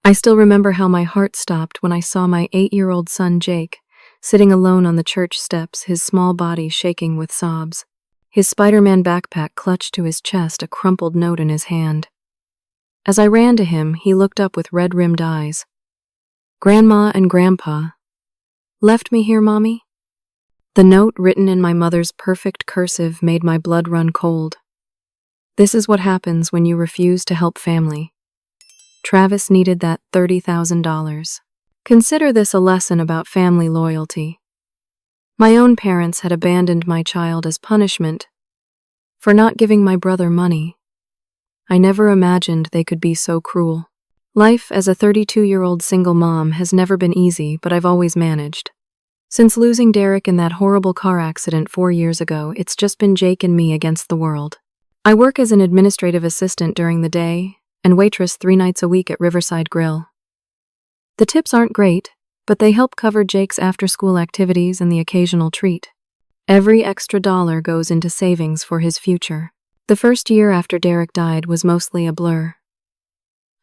I still remember how my heart stopped when I saw my 8-year-old son Jake sitting alone on the church steps, his small body shaking with sobs. His Spider-Man backpack clutched to his chest, a crumpled note in his hand. As I ran to him, he looked up with red-rimmed eyes. "Grandma and Grandpa left me here, Mommy?" The note, written in my mother's perfect cursive, made my blood run cold. "This is what happens when you refuse to help family. Travis needed that $30,000. Consider this a lesson about family loyalty. My own parents had abandoned my child as punishment for not giving my brother money. I never imagined they could be so cruel. Life as a 32-year-old single mom has never been easy, but I've always managed. Since losing Derek in that horrible car accident 4 years ago, it's just been Jake and me against the world. I work as an administrative assistant during the day and waitress 3 nights a week at Riverside Grill. The tips aren't great, but they help cover Jake's after-school activities and the occasional treat. Every extra dollar goes into savings for his future. The first year after Derek died was mostly a blur.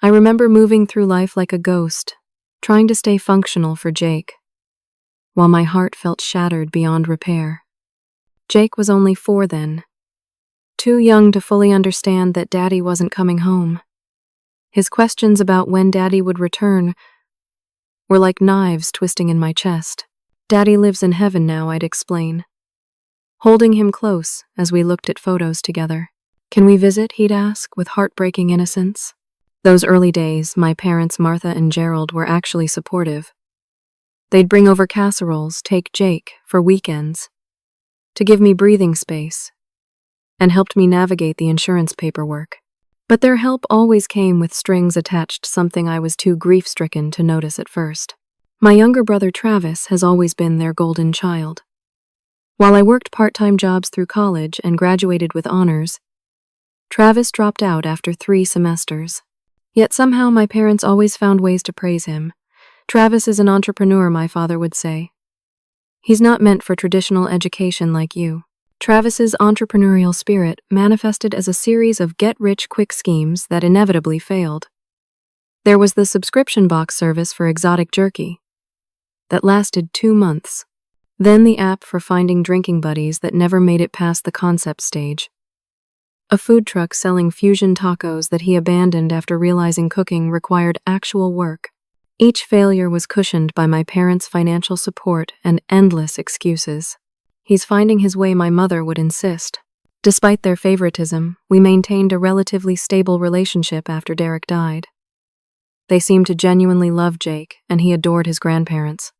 I remember moving through life like a ghost, trying to stay functional for Jake, while my heart felt shattered beyond repair. Jake was only 4 then, too young to fully understand that Daddy wasn't coming home. His questions about when Daddy would return were like knives twisting in my chest. "Daddy lives in heaven now," I'd explain, holding him close as we looked at photos together. "Can we visit?" he'd ask with heartbreaking innocence. Those early days, my parents, Martha and Gerald, were actually supportive. They'd bring over casseroles, take Jake for weekends, to give me breathing space, and helped me navigate the insurance paperwork. But their help always came with strings attached, something I was too grief-stricken to notice at first. My younger brother Travis has always been their golden child. While I worked part-time jobs through college and graduated with honors, Travis dropped out after 3 semesters. Yet somehow my parents always found ways to praise him. "Travis is an entrepreneur," my father would say. "He's not meant for traditional education like you." Travis's entrepreneurial spirit manifested as a series of get-rich-quick schemes that inevitably failed. There was the subscription box service for exotic jerky that lasted 2 months. Then the app for finding drinking buddies that never made it past the concept stage. A food truck selling fusion tacos that he abandoned after realizing cooking required actual work. Each failure was cushioned by my parents' financial support and endless excuses. "He's finding his way," my mother would insist. Despite their favoritism, we maintained a relatively stable relationship after Derek died. They seemed to genuinely love Jake, and he adored his grandparents.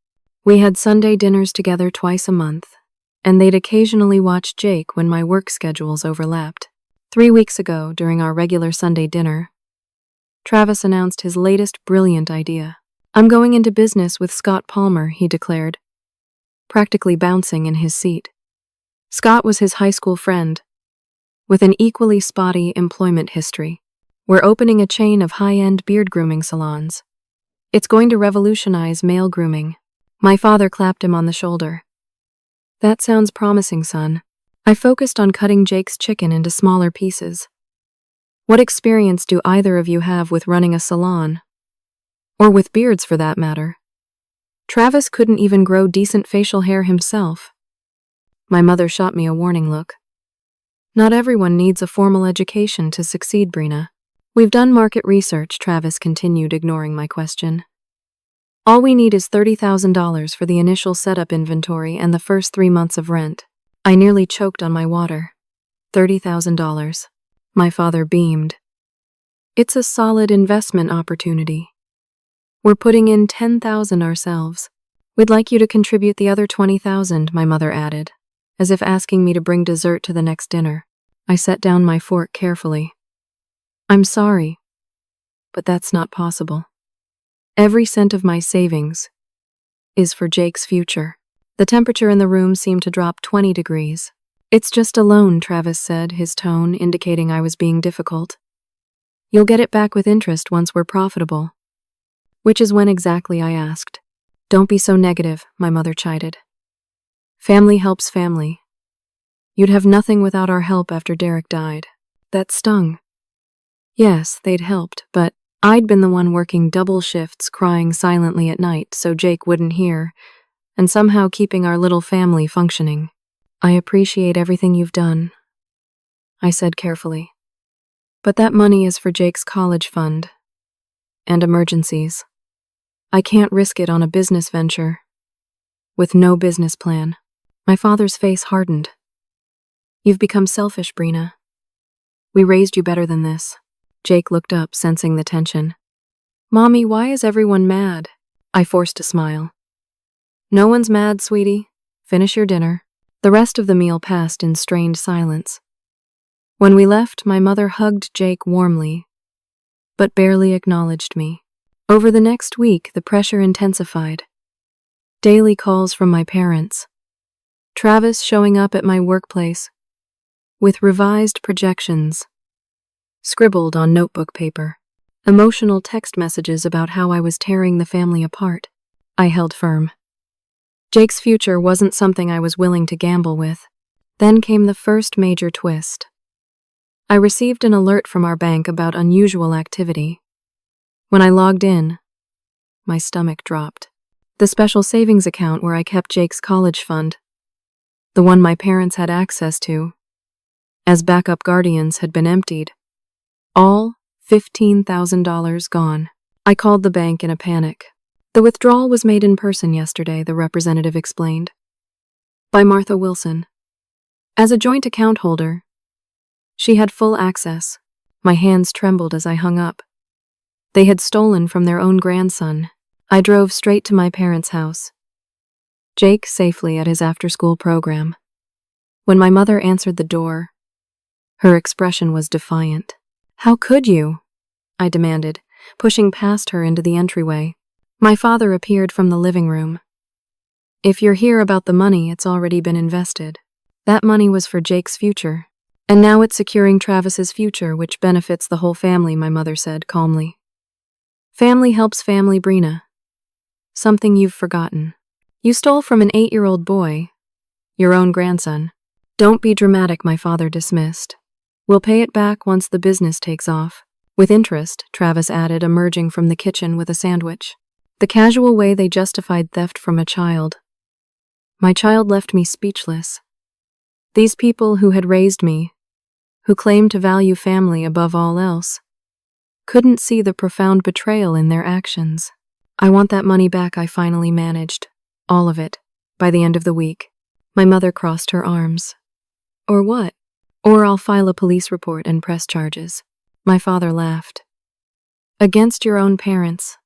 We had Sunday dinners together twice a month, and they'd occasionally watch Jake when my work schedules overlapped. 3 weeks ago, during our regular Sunday dinner, Travis announced his latest brilliant idea. "I'm going into business with Scott Palmer," he declared, practically bouncing in his seat. Scott was his high school friend, with an equally spotty employment history. "We're opening a chain of high-end beard grooming salons. It's going to revolutionize male grooming." My father clapped him on the shoulder. "That sounds promising, son." I focused on cutting Jake's chicken into smaller pieces. "What experience do either of you have with running a salon? Or with beards, for that matter?" Travis couldn't even grow decent facial hair himself. My mother shot me a warning look. "Not everyone needs a formal education to succeed, Brina." "We've done market research," Travis continued, ignoring my question. "All we need is $30,000 for the initial setup inventory and the first 3 months of rent." I nearly choked on my water. $30,000. My father beamed. "It's a solid investment opportunity. We're putting in $10,000 ourselves. We'd like you to contribute the other $20,000, my mother added, as if asking me to bring dessert to the next dinner. I set down my fork carefully. "I'm sorry, but that's not possible. Every cent of my savings is for Jake's future." The temperature in the room seemed to drop 20 degrees. "It's just a loan," Travis said, his tone indicating I was being difficult. "You'll get it back with interest once we're profitable." "Which is when exactly?" I asked. "Don't be so negative," my mother chided. "Family helps family. You'd have nothing without our help after Derek died." That stung. Yes, they'd helped, but I'd been the one working double shifts, crying silently at night so Jake wouldn't hear, and somehow keeping our little family functioning. "I appreciate everything you've done," I said carefully. "But that money is for Jake's college fund and emergencies. I can't risk it on a business venture with no business plan." My father's face hardened. "You've become selfish, Brina. We raised you better than this." Jake looked up, sensing the tension. "Mommy, why is everyone mad?" I forced a smile. "No one's mad, sweetie. Finish your dinner." The rest of the meal passed in strained silence. When we left, my mother hugged Jake warmly, but barely acknowledged me. Over the next week, the pressure intensified. Daily calls from my parents. Travis showing up at my workplace with revised projections scribbled on notebook paper. Emotional text messages about how I was tearing the family apart. I held firm. Jake's future wasn't something I was willing to gamble with. Then came the first major twist. I received an alert from our bank about unusual activity. When I logged in, my stomach dropped. The special savings account where I kept Jake's college fund, the one my parents had access to, as backup guardians, had been emptied. All $15,000 gone. I called the bank in a panic. "The withdrawal was made in person yesterday," the representative explained. "By Martha Wilson. As a joint account holder, she had full access." My hands trembled as I hung up. They had stolen from their own grandson. I drove straight to my parents' house. Jake safely at his after-school program. When my mother answered the door, her expression was defiant. "How could you?" I demanded, pushing past her into the entryway. My father appeared from the living room. "If you're here about the money, it's already been invested. That money was for Jake's future. And now it's securing Travis's future, which benefits the whole family," my mother said calmly. "Family helps family, Brina. Something you've forgotten. You stole from an 8-year-old boy, your own grandson." "Don't be dramatic," my father dismissed. "We'll pay it back once the business takes off." "With interest," Travis added, emerging from the kitchen with a sandwich. The casual way they justified theft from a child. My child left me speechless. These people who had raised me, who claimed to value family above all else, couldn't see the profound betrayal in their actions. "I want that money back," I finally managed. "All of it, by the end of the week." My mother crossed her arms. "Or what?" "Or I'll file a police report and press charges." My father laughed. "Against your own parents?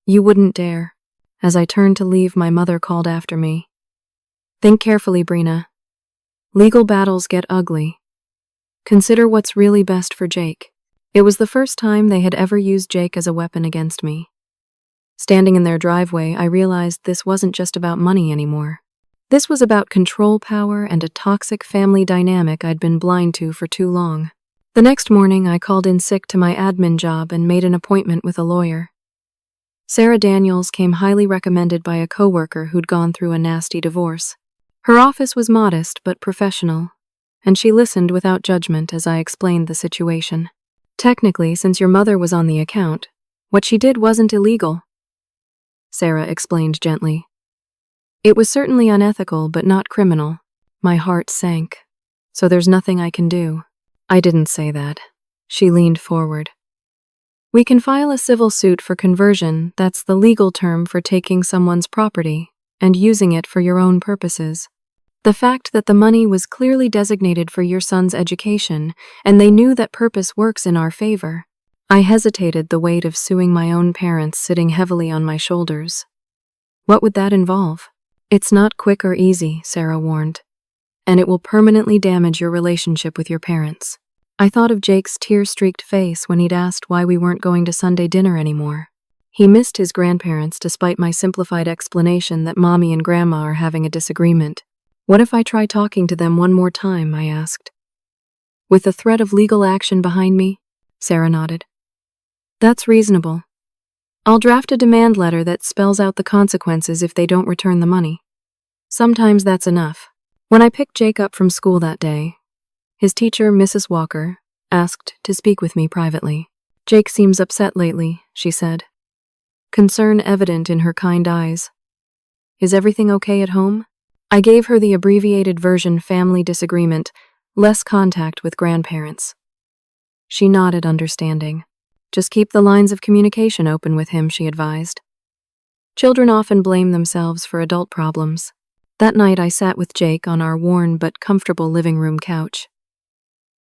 You wouldn't dare." As I turned to leave, my mother called after me. "Think carefully, Brina. Legal battles get ugly. Consider what's really best for Jake." It was the first time they had ever used Jake as a weapon against me. Standing in their driveway, I realized this wasn't just about money anymore. This was about control, power, and a toxic family dynamic I'd been blind to for too long. The next morning, I called in sick to my admin job and made an appointment with a lawyer. Sarah Daniels came, highly recommended by a coworker who'd gone through a nasty divorce. Her office was modest but professional, and she listened without judgment as I explained the situation. "Technically, since your mother was on the account, what she did wasn't illegal," Sarah explained gently. "It was certainly unethical, but not criminal." My heart sank. "So there's nothing I can do?" "I didn't say that." She leaned forward. "We can file a civil suit for conversion. That's the legal term for taking someone's property and using it for your own purposes. The fact that the money was clearly designated for your son's education, and they knew that purpose works in our favor." I hesitated, the weight of suing my own parents sitting heavily on my shoulders. "What would that involve?" "It's not quick or easy," Sarah warned, "and it will permanently damage your relationship with your parents." I thought of Jake's tear-streaked face when he'd asked why we weren't going to Sunday dinner anymore. He missed his grandparents despite my simplified explanation that Mommy and Grandma are having a disagreement. "What if I try talking to them one more time?" I asked. "With the threat of legal action behind me?" Sarah nodded. "That's reasonable. I'll draft a demand letter that spells out the consequences if they don't return the money." Sometimes that's enough. When I picked Jake up from school that day, his teacher, Mrs. Walker, asked to speak with me privately. Jake seems upset lately, she said, concern evident in her kind eyes. Is everything okay at home? I gave her the abbreviated version: family disagreement, less contact with grandparents. She nodded, understanding. Just keep the lines of communication open with him, she advised. Children often blame themselves for adult problems. That night I sat with Jake on our worn but comfortable living room couch.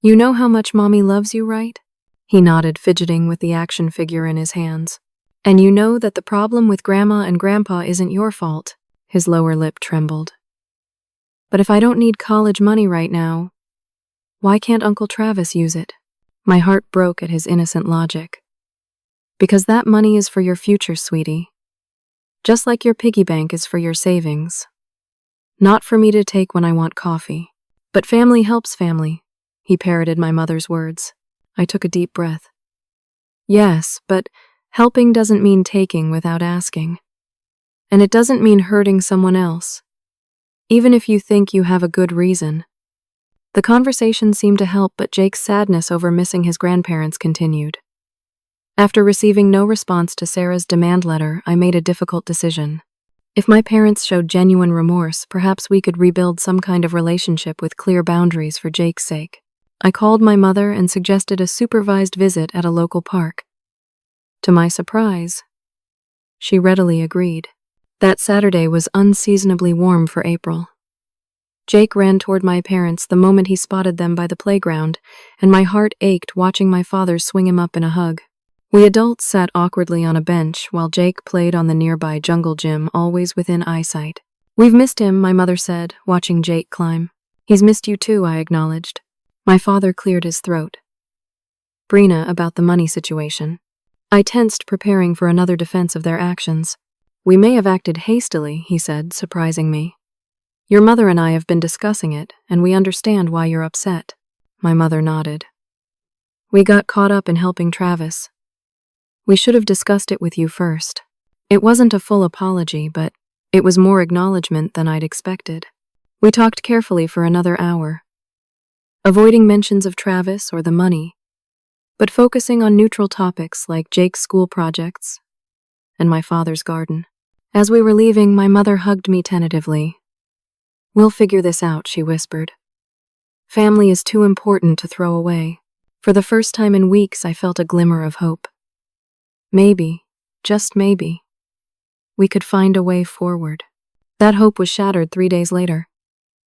You know how much Mommy loves you, right? He nodded, fidgeting with the action figure in his hands. And you know that the problem with Grandma and Grandpa isn't your fault. His lower lip trembled. But if I don't need college money right now, why can't Uncle Travis use it? My heart broke at his innocent logic. Because that money is for your future, sweetie. Just like your piggy bank is for your savings. Not for me to take when I want coffee. But family helps family, he parroted my mother's words. I took a deep breath. Yes, but helping doesn't mean taking without asking. And it doesn't mean hurting someone else, even if you think you have a good reason. The conversation seemed to help, but Jake's sadness over missing his grandparents continued. After receiving no response to Sarah's demand letter, I made a difficult decision. If my parents showed genuine remorse, perhaps we could rebuild some kind of relationship with clear boundaries for Jake's sake. I called my mother and suggested a supervised visit at a local park. To my surprise, she readily agreed. That Saturday was unseasonably warm for April. Jake ran toward my parents the moment he spotted them by the playground, and my heart ached watching my father swing him up in a hug. We adults sat awkwardly on a bench while Jake played on the nearby jungle gym, always within eyesight. We've missed him, my mother said, watching Jake climb. He's missed you too, I acknowledged. My father cleared his throat. Brina, about the money situation. I tensed, preparing for another defense of their actions. We may have acted hastily, he said, surprising me. Your mother and I have been discussing it, and we understand why you're upset. My mother nodded. We got caught up in helping Travis. We should have discussed it with you first. It wasn't a full apology, but it was more acknowledgement than I'd expected. We talked carefully for another hour, avoiding mentions of Travis or the money, but focusing on neutral topics like Jake's school projects and my father's garden. As we were leaving, my mother hugged me tentatively. We'll figure this out, she whispered. Family is too important to throw away. For the first time in weeks, I felt a glimmer of hope. Maybe, just maybe, we could find a way forward. That hope was shattered 3 days later.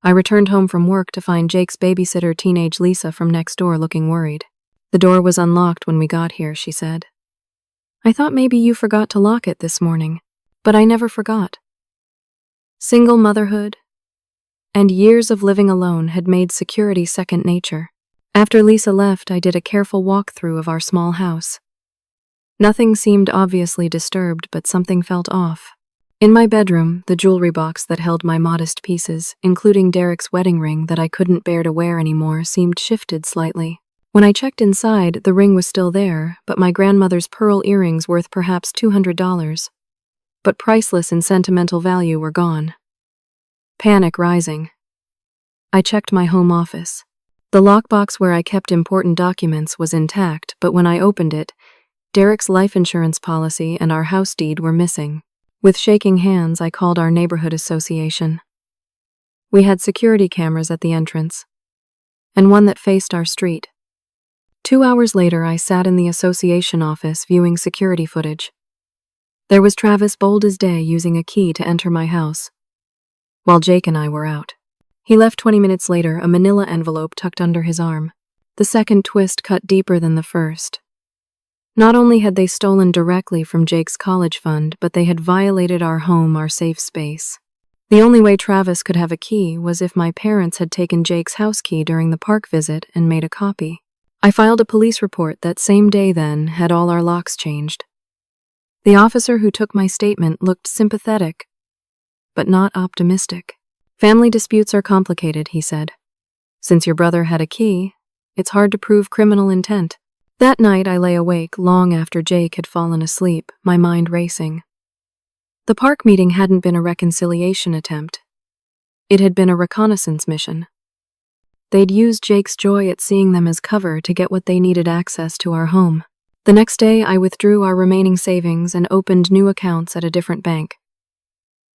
I returned home from work to find Jake's babysitter, teenage Lisa, from next door, looking worried. The door was unlocked when we got here, she said. I thought maybe you forgot to lock it this morning, but I never forgot. Single motherhood and years of living alone had made security second nature. After Lisa left, I did a careful walkthrough of our small house. Nothing seemed obviously disturbed, but something felt off. In my bedroom, the jewelry box that held my modest pieces, including Derek's wedding ring that I couldn't bear to wear anymore, seemed shifted slightly. When I checked inside, the ring was still there, but my grandmother's pearl earrings, worth perhaps $200, but priceless in sentimental value, were gone. Panic rising. I checked my home office. The lockbox where I kept important documents was intact, but when I opened it, Derek's life insurance policy and our house deed were missing. With shaking hands, I called our neighborhood association. We had security cameras at the entrance, and one that faced our street. 2 hours later, I sat in the association office viewing security footage. There was Travis, bold as day, using a key to enter my house, while Jake and I were out. He left 20 minutes later, a manila envelope tucked under his arm. The second twist cut deeper than the first. Not only had they stolen directly from Jake's college fund, but they had violated our home, our safe space. The only way Travis could have a key was if my parents had taken Jake's house key during the park visit and made a copy. I filed a police report that same day, then had all our locks changed. The officer who took my statement looked sympathetic, but not optimistic. Family disputes are complicated, he said. Since your brother had a key, it's hard to prove criminal intent. That night I lay awake long after Jake had fallen asleep, my mind racing. The park meeting hadn't been a reconciliation attempt. It had been a reconnaissance mission. They'd used Jake's joy at seeing them as cover to get what they needed: access to our home. The next day, I withdrew our remaining savings and opened new accounts at a different bank.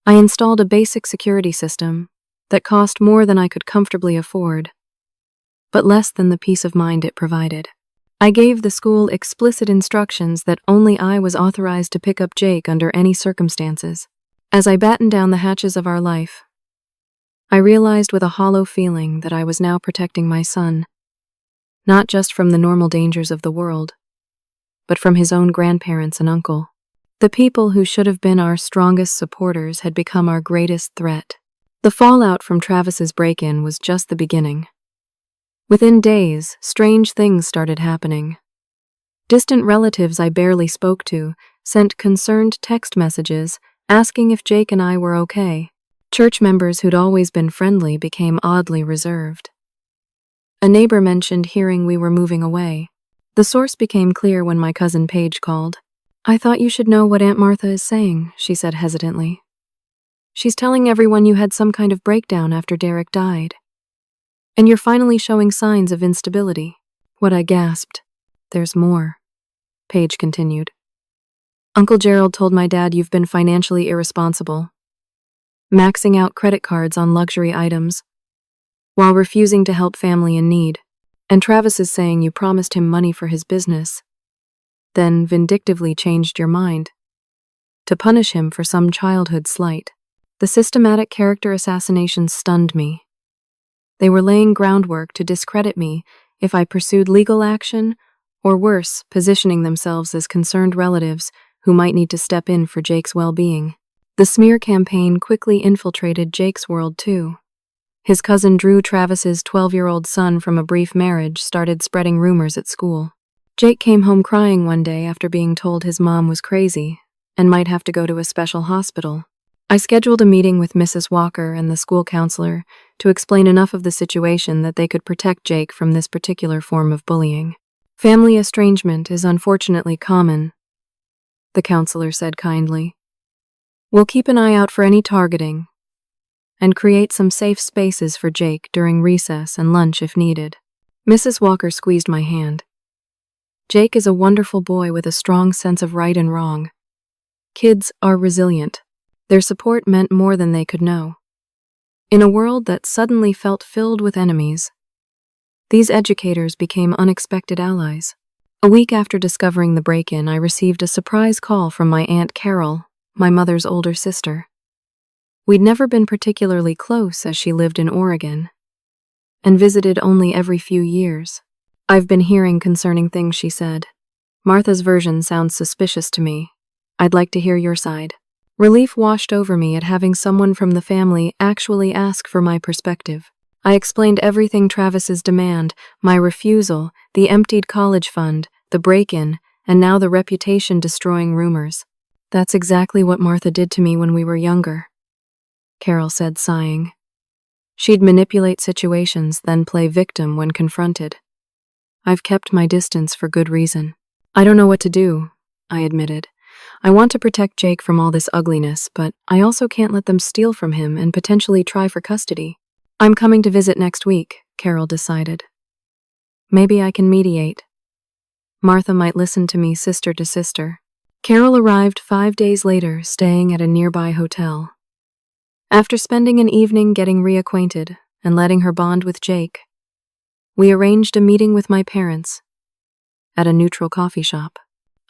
I installed a basic security system that cost more than I could comfortably afford, but less than the peace of mind it provided. I gave the school explicit instructions that only I was authorized to pick up Jake under any circumstances. As I battened down the hatches of our life, I realized with a hollow feeling that I was now protecting my son, not just from the normal dangers of the world, but from his own grandparents and uncle. The people who should have been our strongest supporters had become our greatest threat. The fallout from Travis's break-in was just the beginning. Within days, strange things started happening. Distant relatives I barely spoke to sent concerned text messages asking if Jake and I were okay. Church members who'd always been friendly became oddly reserved. A neighbor mentioned hearing we were moving away. The source became clear when my cousin Paige called. "I thought you should know what Aunt Martha is saying," she said hesitantly. "She's telling everyone you had some kind of breakdown after Derek died. And you're finally showing signs of instability." What I gasped. "There's more," Paige continued. "Uncle Gerald told my dad you've been financially irresponsible, maxing out credit cards on luxury items, while refusing to help family in need. And Travis is saying you promised him money for his business, then vindictively changed your mind to punish him for some childhood slight." The systematic character assassinations stunned me. They were laying groundwork to discredit me if I pursued legal action, or worse, positioning themselves as concerned relatives who might need to step in for Jake's well-being. The smear campaign quickly infiltrated Jake's world too. His cousin Drew, Travis's 12-year-old son from a brief marriage, started spreading rumors at school. Jake came home crying one day after being told his mom was crazy and might have to go to a special hospital. I scheduled a meeting with Mrs. Walker and the school counselor to explain enough of the situation that they could protect Jake from this particular form of bullying. "Family estrangement is unfortunately common," the counselor said kindly. "We'll keep an eye out for any targeting and create some safe spaces for Jake during recess and lunch if needed." Mrs. Walker squeezed my hand. "Jake is a wonderful boy with a strong sense of right and wrong. Kids are resilient." Their support meant more than they could know. In a world that suddenly felt filled with enemies, these educators became unexpected allies. A week after discovering the break-in, I received a surprise call from my Aunt Carol, my mother's older sister. We'd never been particularly close as she lived in Oregon and visited only every few years. "I've been hearing concerning things," she said. "Martha's version sounds suspicious to me. I'd like to hear your side." Relief washed over me at having someone from the family actually ask for my perspective. I explained everything: Travis's demand, my refusal, the emptied college fund, the break-in, and now the reputation-destroying rumors. "That's exactly what Martha did to me when we were younger," Carol said, sighing. "She'd manipulate situations, then play victim when confronted. I've kept my distance for good reason." "I don't know what to do," I admitted. "I want to protect Jake from all this ugliness, but I also can't let them steal from him and potentially try for custody." "I'm coming to visit next week," Carol decided. "Maybe I can mediate. Martha might listen to me sister to sister." Carol arrived 5 days later, staying at a nearby hotel. After spending an evening getting reacquainted and letting her bond with Jake, we arranged a meeting with my parents at a neutral coffee shop.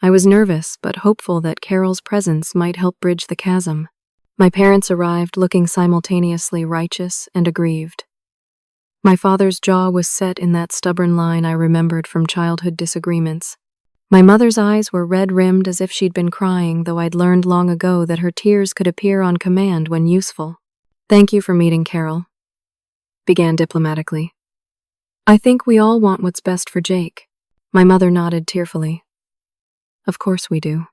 I was nervous but hopeful that Carol's presence might help bridge the chasm. My parents arrived looking simultaneously righteous and aggrieved. My father's jaw was set in that stubborn line I remembered from childhood disagreements. My mother's eyes were red-rimmed as if she'd been crying, though I'd learned long ago that her tears could appear on command when useful. "Thank you for meeting, Carol," began diplomatically. "I think we all want what's best for Jake." My mother nodded tearfully. "Of course we do.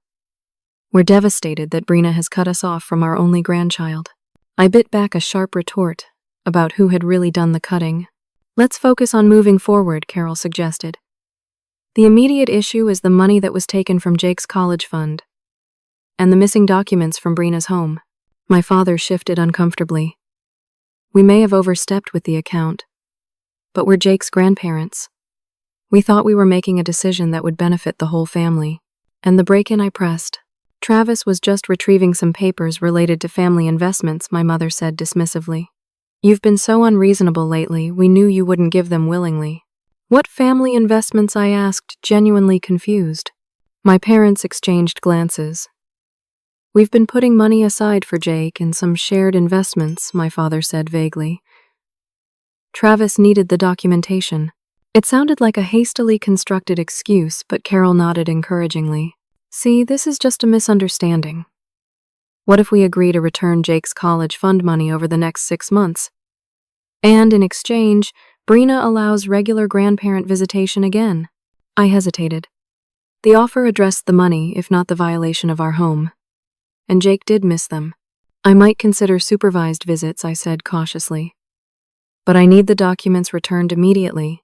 We're devastated that Brina has cut us off from our only grandchild." I bit back a sharp retort about who had really done the cutting. "Let's focus on moving forward," Carol suggested. "The immediate issue is the money that was taken from Jake's college fund and the missing documents from Brina's home." My father shifted uncomfortably. "We may have overstepped with the account, but we're Jake's grandparents. We thought we were making a decision that would benefit the whole family. And the break-in I pressed. Travis was just retrieving some papers related to family investments, my mother said dismissively. You've been so unreasonable lately, we knew you wouldn't give them willingly. What family investments? I asked, genuinely confused. My parents exchanged glances. We've been putting money aside for Jake in some shared investments, my father said vaguely. Travis needed the documentation. It sounded like a hastily constructed excuse, but Carol nodded encouragingly. See, this is just a misunderstanding. What if we agree to return Jake's college fund money over the next 6 months? And in exchange, Brina allows regular grandparent visitation again. I hesitated. The offer addressed the money, if not the violation of our home. And Jake did miss them. I might consider supervised visits, I said cautiously. But I need the documents returned immediately.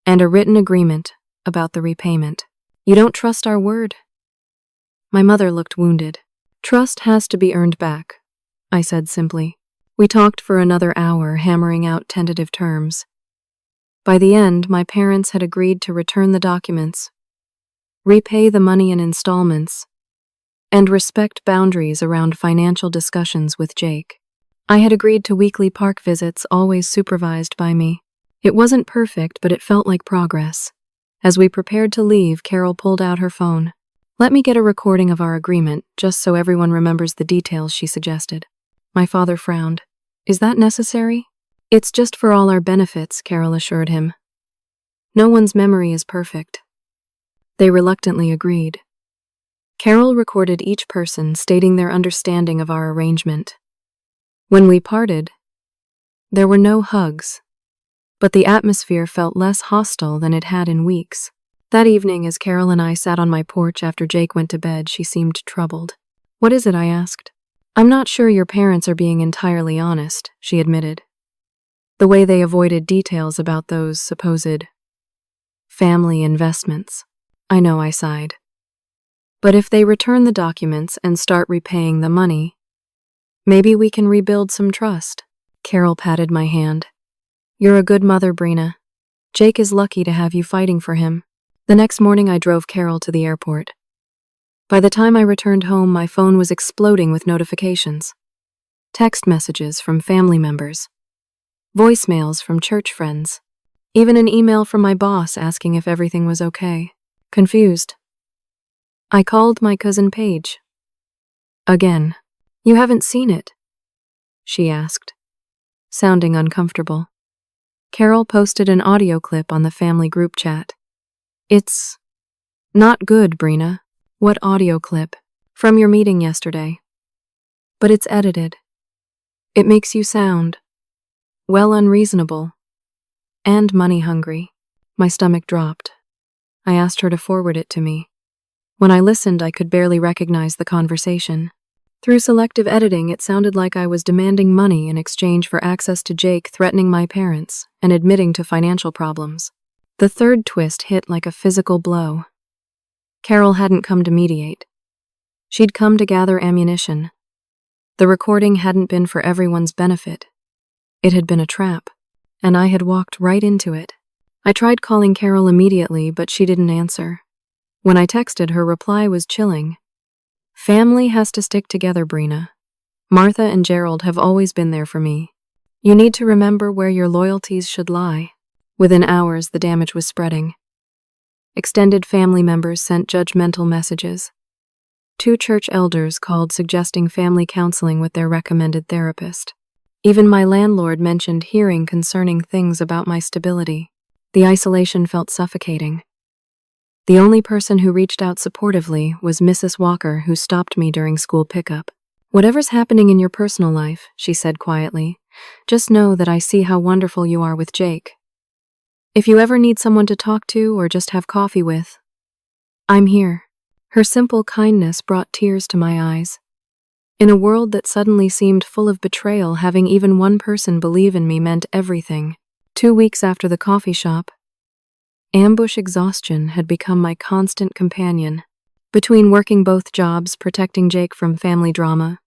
And a written agreement about the repayment. You don't trust our word? My mother looked wounded. Trust has to be earned back, I said simply. We talked for another hour, hammering out tentative terms. By the end, my parents had agreed to return the documents, repay the money in installments, and respect boundaries around financial discussions with Jake. I had agreed to weekly park visits, always supervised by me. It wasn't perfect, but it felt like progress. As we prepared to leave, Carol pulled out her phone. Let me get a recording of our agreement, just so everyone remembers the details, she suggested. My father frowned. Is that necessary? It's just for all our benefits, Carol assured him. No one's memory is perfect. They reluctantly agreed. Carol recorded each person, stating their understanding of our arrangement. When we parted, there were no hugs, but the atmosphere felt less hostile than it had in weeks. That evening, as Carol and I sat on my porch after Jake went to bed, she seemed troubled. What is it? I asked. I'm not sure your parents are being entirely honest, she admitted. The way they avoided details about those supposed family investments. I know, I sighed. But if they return the documents and start repaying the money, maybe we can rebuild some trust. Carol patted my hand. You're a good mother, Brina. Jake is lucky to have you fighting for him. The next morning I drove Carol to the airport. By the time I returned home, my phone was exploding with notifications. Text messages from family members. Voicemails from church friends. Even an email from my boss asking if everything was okay. Confused. I called my cousin Paige. Again. You haven't seen it? She asked, sounding uncomfortable. Carol posted an audio clip on the family group chat. It's not good, Brina. What audio clip? From your meeting yesterday. But it's edited. It makes you sound, well, unreasonable. And money hungry. My stomach dropped. I asked her to forward it to me. When I listened, I could barely recognize the conversation. Through selective editing, it sounded like I was demanding money in exchange for access to Jake, threatening my parents, and admitting to financial problems. The third twist hit like a physical blow. Carol hadn't come to mediate. She'd come to gather ammunition. The recording hadn't been for everyone's benefit. It had been a trap, and I had walked right into it. I tried calling Carol immediately, but she didn't answer. When I texted, her reply was chilling. Family has to stick together, Brina. Martha and Gerald have always been there for me. You need to remember where your loyalties should lie. Within hours, the damage was spreading. Extended family members sent judgmental messages. 2 church elders called suggesting family counseling with their recommended therapist. Even my landlord mentioned hearing concerning things about my stability. The isolation felt suffocating. The only person who reached out supportively was Mrs. Walker, who stopped me during school pickup. Whatever's happening in your personal life, she said quietly, just know that I see how wonderful you are with Jake. If you ever need someone to talk to or just have coffee with, I'm here. Her simple kindness brought tears to my eyes. In a world that suddenly seemed full of betrayal, having even one person believe in me meant everything. 2 weeks after the coffee shop, ambush exhaustion had become my constant companion. Between working both jobs, protecting Jake from family drama,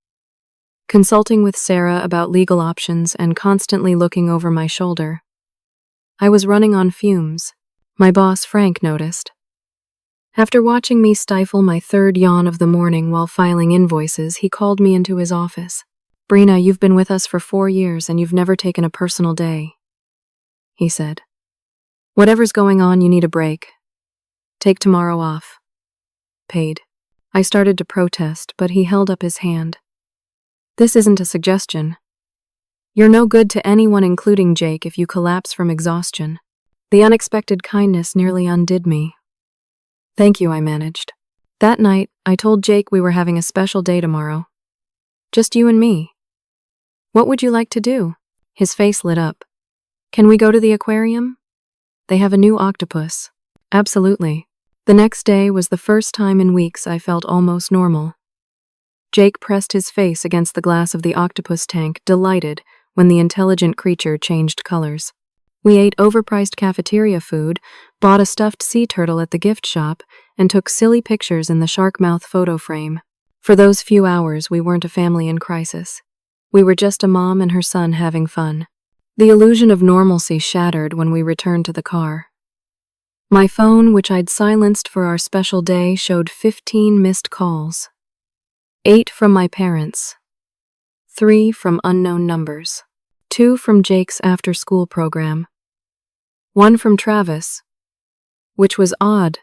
consulting with Sarah about legal options, and constantly looking over my shoulder, I was running on fumes. My boss, Frank, noticed. After watching me stifle my third yawn of the morning while filing invoices, he called me into his office. "Brina, you've been with us for 4 years and you've never taken a personal day," he said. "Whatever's going on, you need a break. Take tomorrow off. Paid." I started to protest, but he held up his hand. "This isn't a suggestion. You're no good to anyone, including Jake, if you collapse from exhaustion." The unexpected kindness nearly undid me. "Thank you," I managed. That night, I told Jake we were having a special day tomorrow. "Just you and me." "What would you like to do?" His face lit up. "Can we go to the aquarium? They have a new octopus." "Absolutely." The next day was the first time in weeks I felt almost normal. Jake pressed his face against the glass of the octopus tank, delighted when the intelligent creature changed colors. We ate overpriced cafeteria food, bought a stuffed sea turtle at the gift shop, and took silly pictures in the shark mouth photo frame. For those few hours, we weren't a family in crisis. We were just a mom and her son having fun. The illusion of normalcy shattered when we returned to the car. My phone, which I'd silenced for our special day, showed 15 missed calls. 8 from my parents. 3 from unknown numbers. 2 from Jake's after-school program. 1 from Travis, which was odd,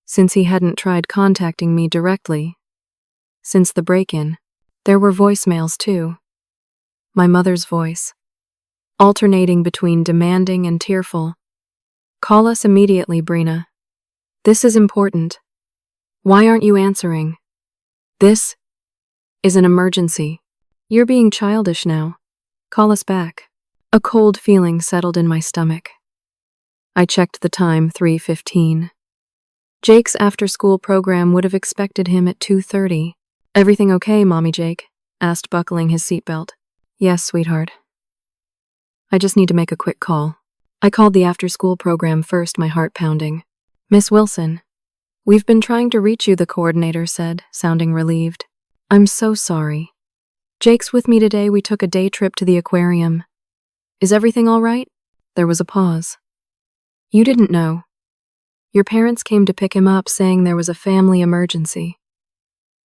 since he hadn't tried contacting me directly. Since the break-in, there were voicemails too. My mother's voice, alternating between demanding and tearful. "Call us immediately, Brina. This is important. Why aren't you answering? This is an emergency. You're being childish now. Call us back." A cold feeling settled in my stomach. I checked the time, 3:15. Jake's after-school program would have expected him at 2:30. "Everything okay, Mommy Jake?" asked, buckling his seatbelt. "Yes, sweetheart. I just need to make a quick call." I called the after-school program first, my heart pounding. "Miss Wilson, we've been trying to reach you," the coordinator said, sounding relieved. "I'm so sorry. Jake's with me today. We took a day trip to the aquarium. Is everything all right?" There was a pause. "You didn't know. Your parents came to pick him up, saying there was a family emergency.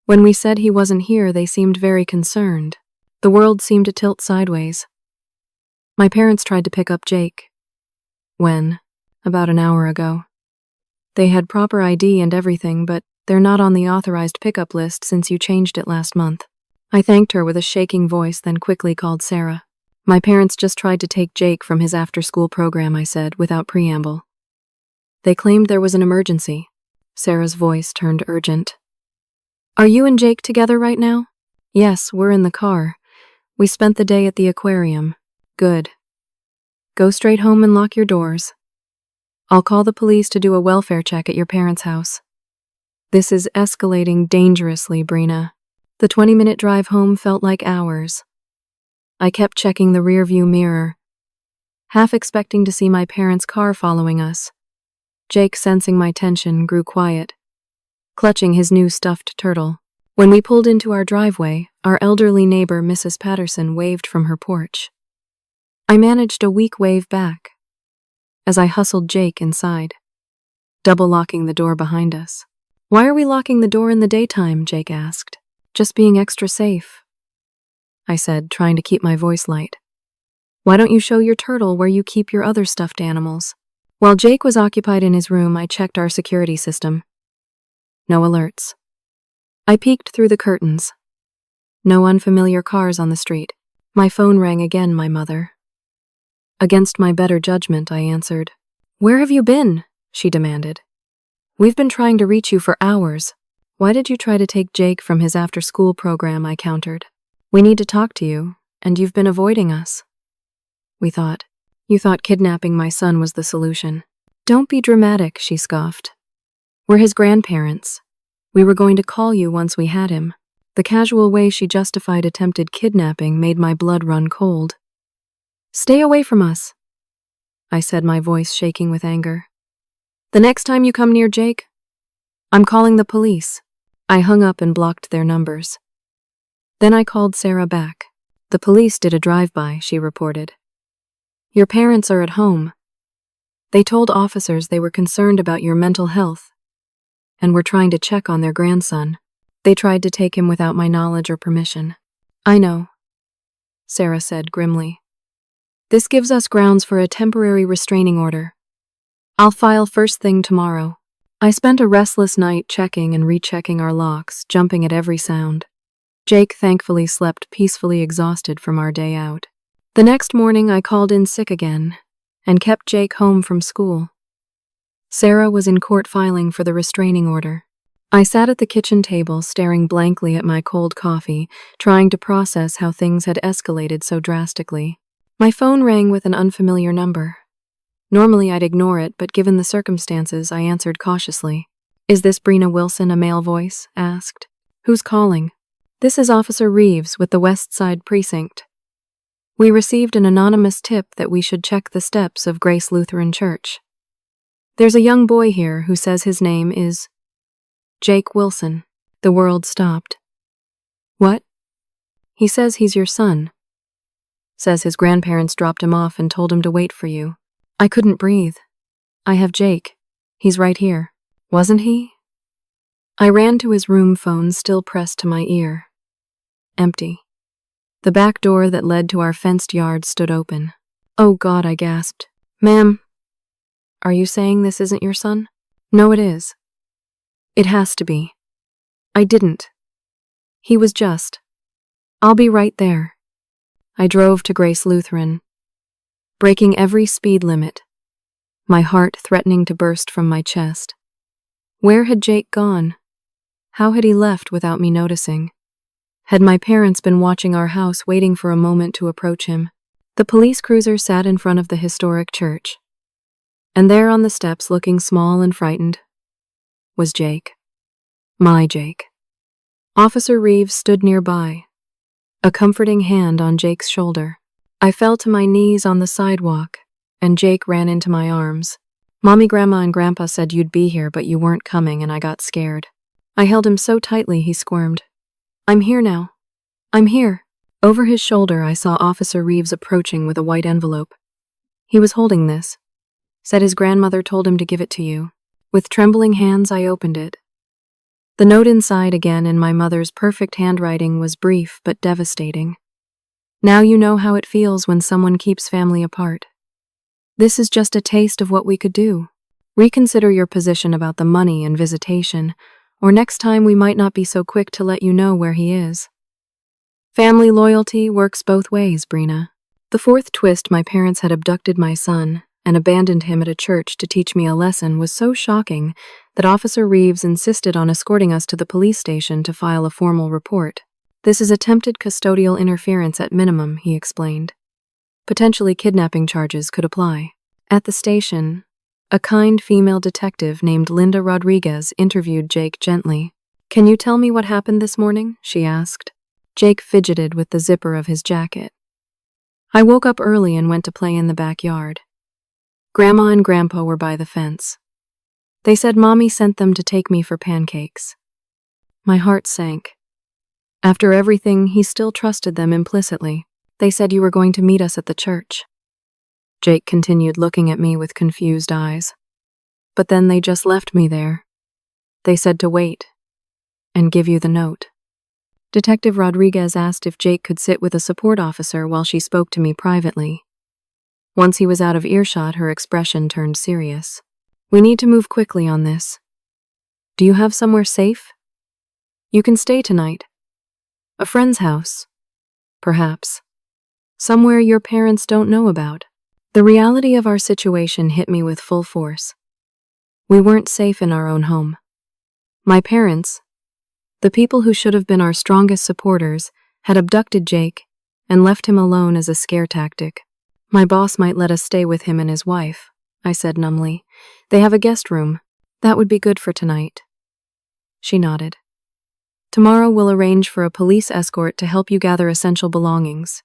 When we said he wasn't here, they seemed very concerned. The world seemed to tilt sideways. My parents tried to pick up Jake. When? About an hour ago. They had proper ID and everything, but they're not on the authorized pickup list since you changed it last month." I thanked her with a shaking voice, then quickly called Sarah. "My parents just tried to take Jake from his after-school program," I said, without preamble. "They claimed there was an emergency." Sarah's voice turned urgent. "Are you and Jake together right now?" "Yes, we're in the car. We spent the day at the aquarium." "Good. Go straight home and lock your doors. I'll call the police to do a welfare check at your parents' house." This is escalating dangerously, Brina. The 20-minute drive home felt like hours. I kept checking the rearview mirror, half expecting to see my parents' car following us. Jake, sensing my tension, grew quiet, clutching his new stuffed turtle. When we pulled into our driveway, our elderly neighbor, Mrs. Patterson, waved from her porch. I managed a weak wave back as I hustled Jake inside, double-locking the door behind us. "Why are we locking the door in the daytime?" Jake asked. "Just being extra safe," I said, trying to keep my voice light. "Why don't you show your turtle where you keep your other stuffed animals?" While Jake was occupied in his room, I checked our security system. No alerts. I peeked through the curtains. No unfamiliar cars on the street. My phone rang again, my mother. Against my better judgment, I answered. "Where have you been?" she demanded. "We've been trying to reach you for hours." "Why did you try to take Jake from his after-school program?" I countered. "We need to talk to you, and you've been avoiding us." You thought kidnapping my son was the solution." "Don't be dramatic," she scoffed. "We're his grandparents. We were going to call you once we had him." The casual way she justified attempted kidnapping made my blood run cold. "Stay away from us," I said, my voice shaking with anger. "The next time you come near Jake, I'm calling the police." I hung up and blocked their numbers. Then I called Sarah back. "The police did a drive-by," she reported. "Your parents are at home." They told officers they were concerned about your mental health and were trying to check on their grandson. They tried to take him without my knowledge or permission. I know, Sarah said grimly. This gives us grounds for a temporary restraining order. I'll file first thing tomorrow. I spent a restless night checking and rechecking our locks, jumping at every sound. Jake thankfully slept peacefully, exhausted from our day out. The next morning I called in sick again and kept Jake home from school. Sarah was in court filing for the restraining order. I sat at the kitchen table staring blankly at my cold coffee, trying to process how things had escalated so drastically. My phone rang with an unfamiliar number. Normally I'd ignore it, but given the circumstances, I answered cautiously. Is this Brina Wilson? A male voice asked. Who's calling? This is Officer Reeves with the West Side Precinct. We received an anonymous tip that we should check the steps of Grace Lutheran Church. There's a young boy here who says his name is Jake Wilson. The world stopped. What? He says he's your son. Says his grandparents dropped him off and told him to wait for you. I couldn't breathe. I have Jake. He's right here. Wasn't he? I ran to his room phone, still pressed to my ear. Empty. The back door that led to our fenced yard stood open. Oh God, I gasped. Ma'am, are you saying this isn't your son? No, it is. It has to be. I didn't. He was just. I'll be right there. I drove to Grace Lutheran, breaking every speed limit, my heart threatening to burst from my chest. Where had Jake gone? How had he left without me noticing? Had my parents been watching our house, waiting for a moment to approach him? The police cruiser sat in front of the historic church, and there on the steps, looking small and frightened, was Jake. My Jake. Officer Reeves stood nearby, a comforting hand on Jake's shoulder. I fell to my knees on the sidewalk, and Jake ran into my arms. Mommy, Grandma, and Grandpa said you'd be here, but you weren't coming, and I got scared. I held him so tightly he squirmed. I'm here now. I'm here. Over his shoulder I saw Officer Reeves approaching with a white envelope. He was holding this. Said his grandmother told him to give it to you. With trembling hands I opened it. The note inside, again in my mother's perfect handwriting, was brief but devastating. Now you know how it feels when someone keeps family apart. This is just a taste of what we could do. Reconsider your position about the money and visitation, or next time we might not be so quick to let you know where he is. Family loyalty works both ways, Brina. The fourth twist, my parents had abducted my son and abandoned him at a church to teach me a lesson, was so shocking that Officer Reeves insisted on escorting us to the police station to file a formal report. This is attempted custodial interference at minimum, he explained. Potentially kidnapping charges could apply. At the station, a kind female detective named Linda Rodriguez interviewed Jake gently. Can you tell me what happened this morning? She asked. Jake fidgeted with the zipper of his jacket. I woke up early and went to play in the backyard. Grandma and Grandpa were by the fence. They said Mommy sent them to take me for pancakes. My heart sank. After everything, he still trusted them implicitly. They said you were going to meet us at the church. Jake continued, looking at me with confused eyes. But then they just left me there. They said to wait and give you the note. Detective Rodriguez asked if Jake could sit with a support officer while she spoke to me privately. Once he was out of earshot, her expression turned serious. We need to move quickly on this. Do you have somewhere safe? You can stay tonight. A friend's house. Perhaps. Somewhere your parents don't know about. The reality of our situation hit me with full force. We weren't safe in our own home. My parents, the people who should have been our strongest supporters, had abducted Jake and left him alone as a scare tactic. My boss might let us stay with him and his wife, I said numbly. They have a guest room. That would be good for tonight. She nodded. Tomorrow we'll arrange for a police escort to help you gather essential belongings.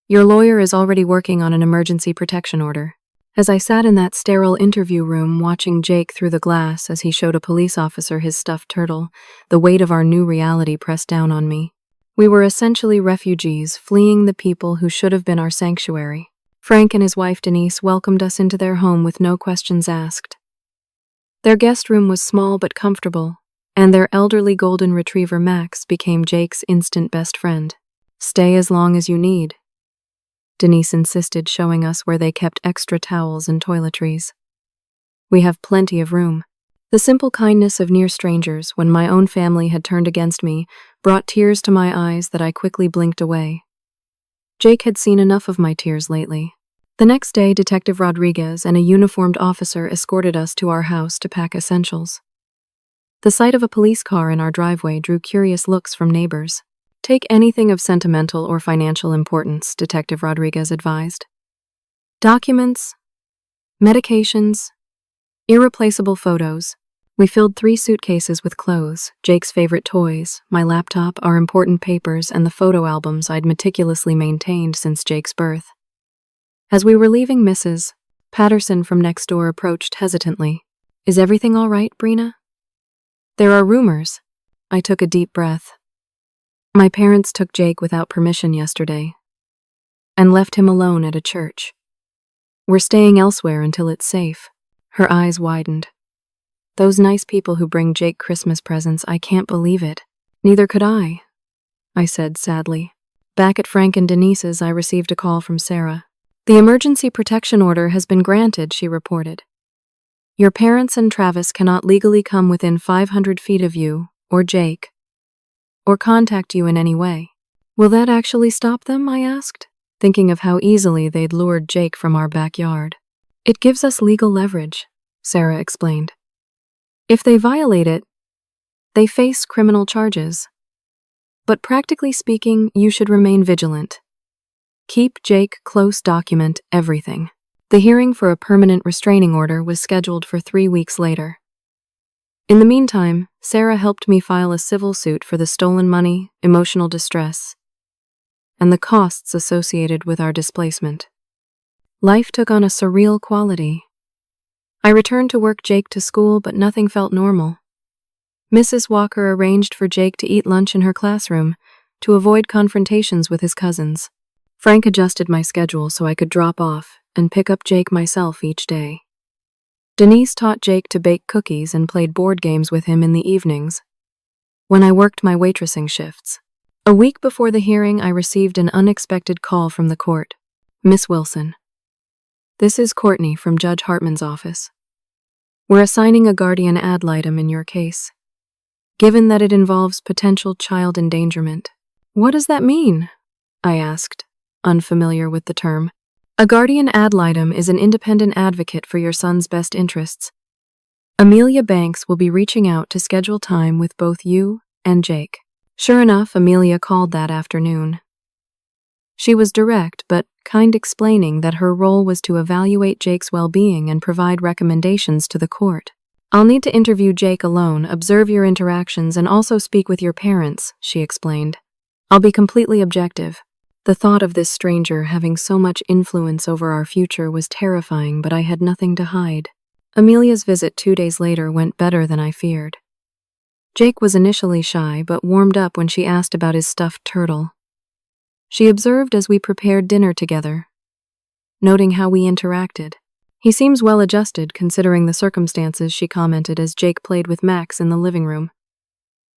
Your lawyer is already working on an emergency protection order. As I sat in that sterile interview room watching Jake through the glass as he showed a police officer his stuffed turtle, the weight of our new reality pressed down on me. We were essentially refugees fleeing the people who should have been our sanctuary. Frank and his wife Denise welcomed us into their home with no questions asked. Their guest room was small but comfortable, and their elderly golden retriever Max became Jake's instant best friend. "Stay as long as you need," Denise insisted, showing us where they kept extra towels and toiletries. "We have plenty of room." The simple kindness of near strangers, when my own family had turned against me, brought tears to my eyes that I quickly blinked away. Jake had seen enough of my tears lately. The next day, Detective Rodriguez and a uniformed officer escorted us to our house to pack essentials. The sight of a police car in our driveway drew curious looks from neighbors. "Take anything of sentimental or financial importance," Detective Rodriguez advised. "Documents, medications, irreplaceable photos." We filled 3 suitcases with clothes, Jake's favorite toys, my laptop, our important papers, and the photo albums I'd meticulously maintained since Jake's birth. As we were leaving, Mrs. Patterson from next door approached hesitantly. "Is everything all right, Brina?" "There are rumors." I took a deep breath. "My parents took Jake without permission yesterday and left him alone at a church. We're staying elsewhere until it's safe." Her eyes widened. "Those nice people who bring Jake Christmas presents, I can't believe it." "Neither could I said sadly. Back at Frank and Denise's, I received a call from Sarah. "The emergency protection order has been granted," she reported. "Your parents and Travis cannot legally come within 500 feet of you, or Jake, or contact you in any way." "Will that actually stop them?" I asked, thinking of how easily they'd lured Jake from our backyard. "It gives us legal leverage," Sarah explained. "If they violate it, they face criminal charges. But practically speaking, you should remain vigilant. Keep Jake close, document everything." The hearing for a permanent restraining order was scheduled for 3 weeks later. In the meantime, Sarah helped me file a civil suit for the stolen money, emotional distress, and the costs associated with our displacement. Life took on a surreal quality. I returned to work, Jake to school, but nothing felt normal. Mrs. Walker arranged for Jake to eat lunch in her classroom to avoid confrontations with his cousins. Frank adjusted my schedule so I could drop off and pick up Jake myself each day. Denise taught Jake to bake cookies and played board games with him in the evenings when I worked my waitressing shifts. A week before the hearing, I received an unexpected call from the court. "Miss Wilson, this is Courtney from Judge Hartman's office. We're assigning a guardian ad litem in your case, given that it involves potential child endangerment." "What does that mean?" I asked, unfamiliar with the term. "A guardian ad litem is an independent advocate for your son's best interests. Amelia Banks will be reaching out to schedule time with both you and Jake." Sure enough, Amelia called that afternoon. She was direct but kind, explaining that her role was to evaluate Jake's well-being and provide recommendations to the court. "I'll need to interview Jake alone, observe your interactions, and also speak with your parents," she explained. "I'll be completely objective." The thought of this stranger having so much influence over our future was terrifying, but I had nothing to hide. Amelia's visit 2 days later went better than I feared. Jake was initially shy but warmed up when she asked about his stuffed turtle. She observed as we prepared dinner together, noting how we interacted. "He seems well-adjusted considering the circumstances," she commented as Jake played with Max in the living room.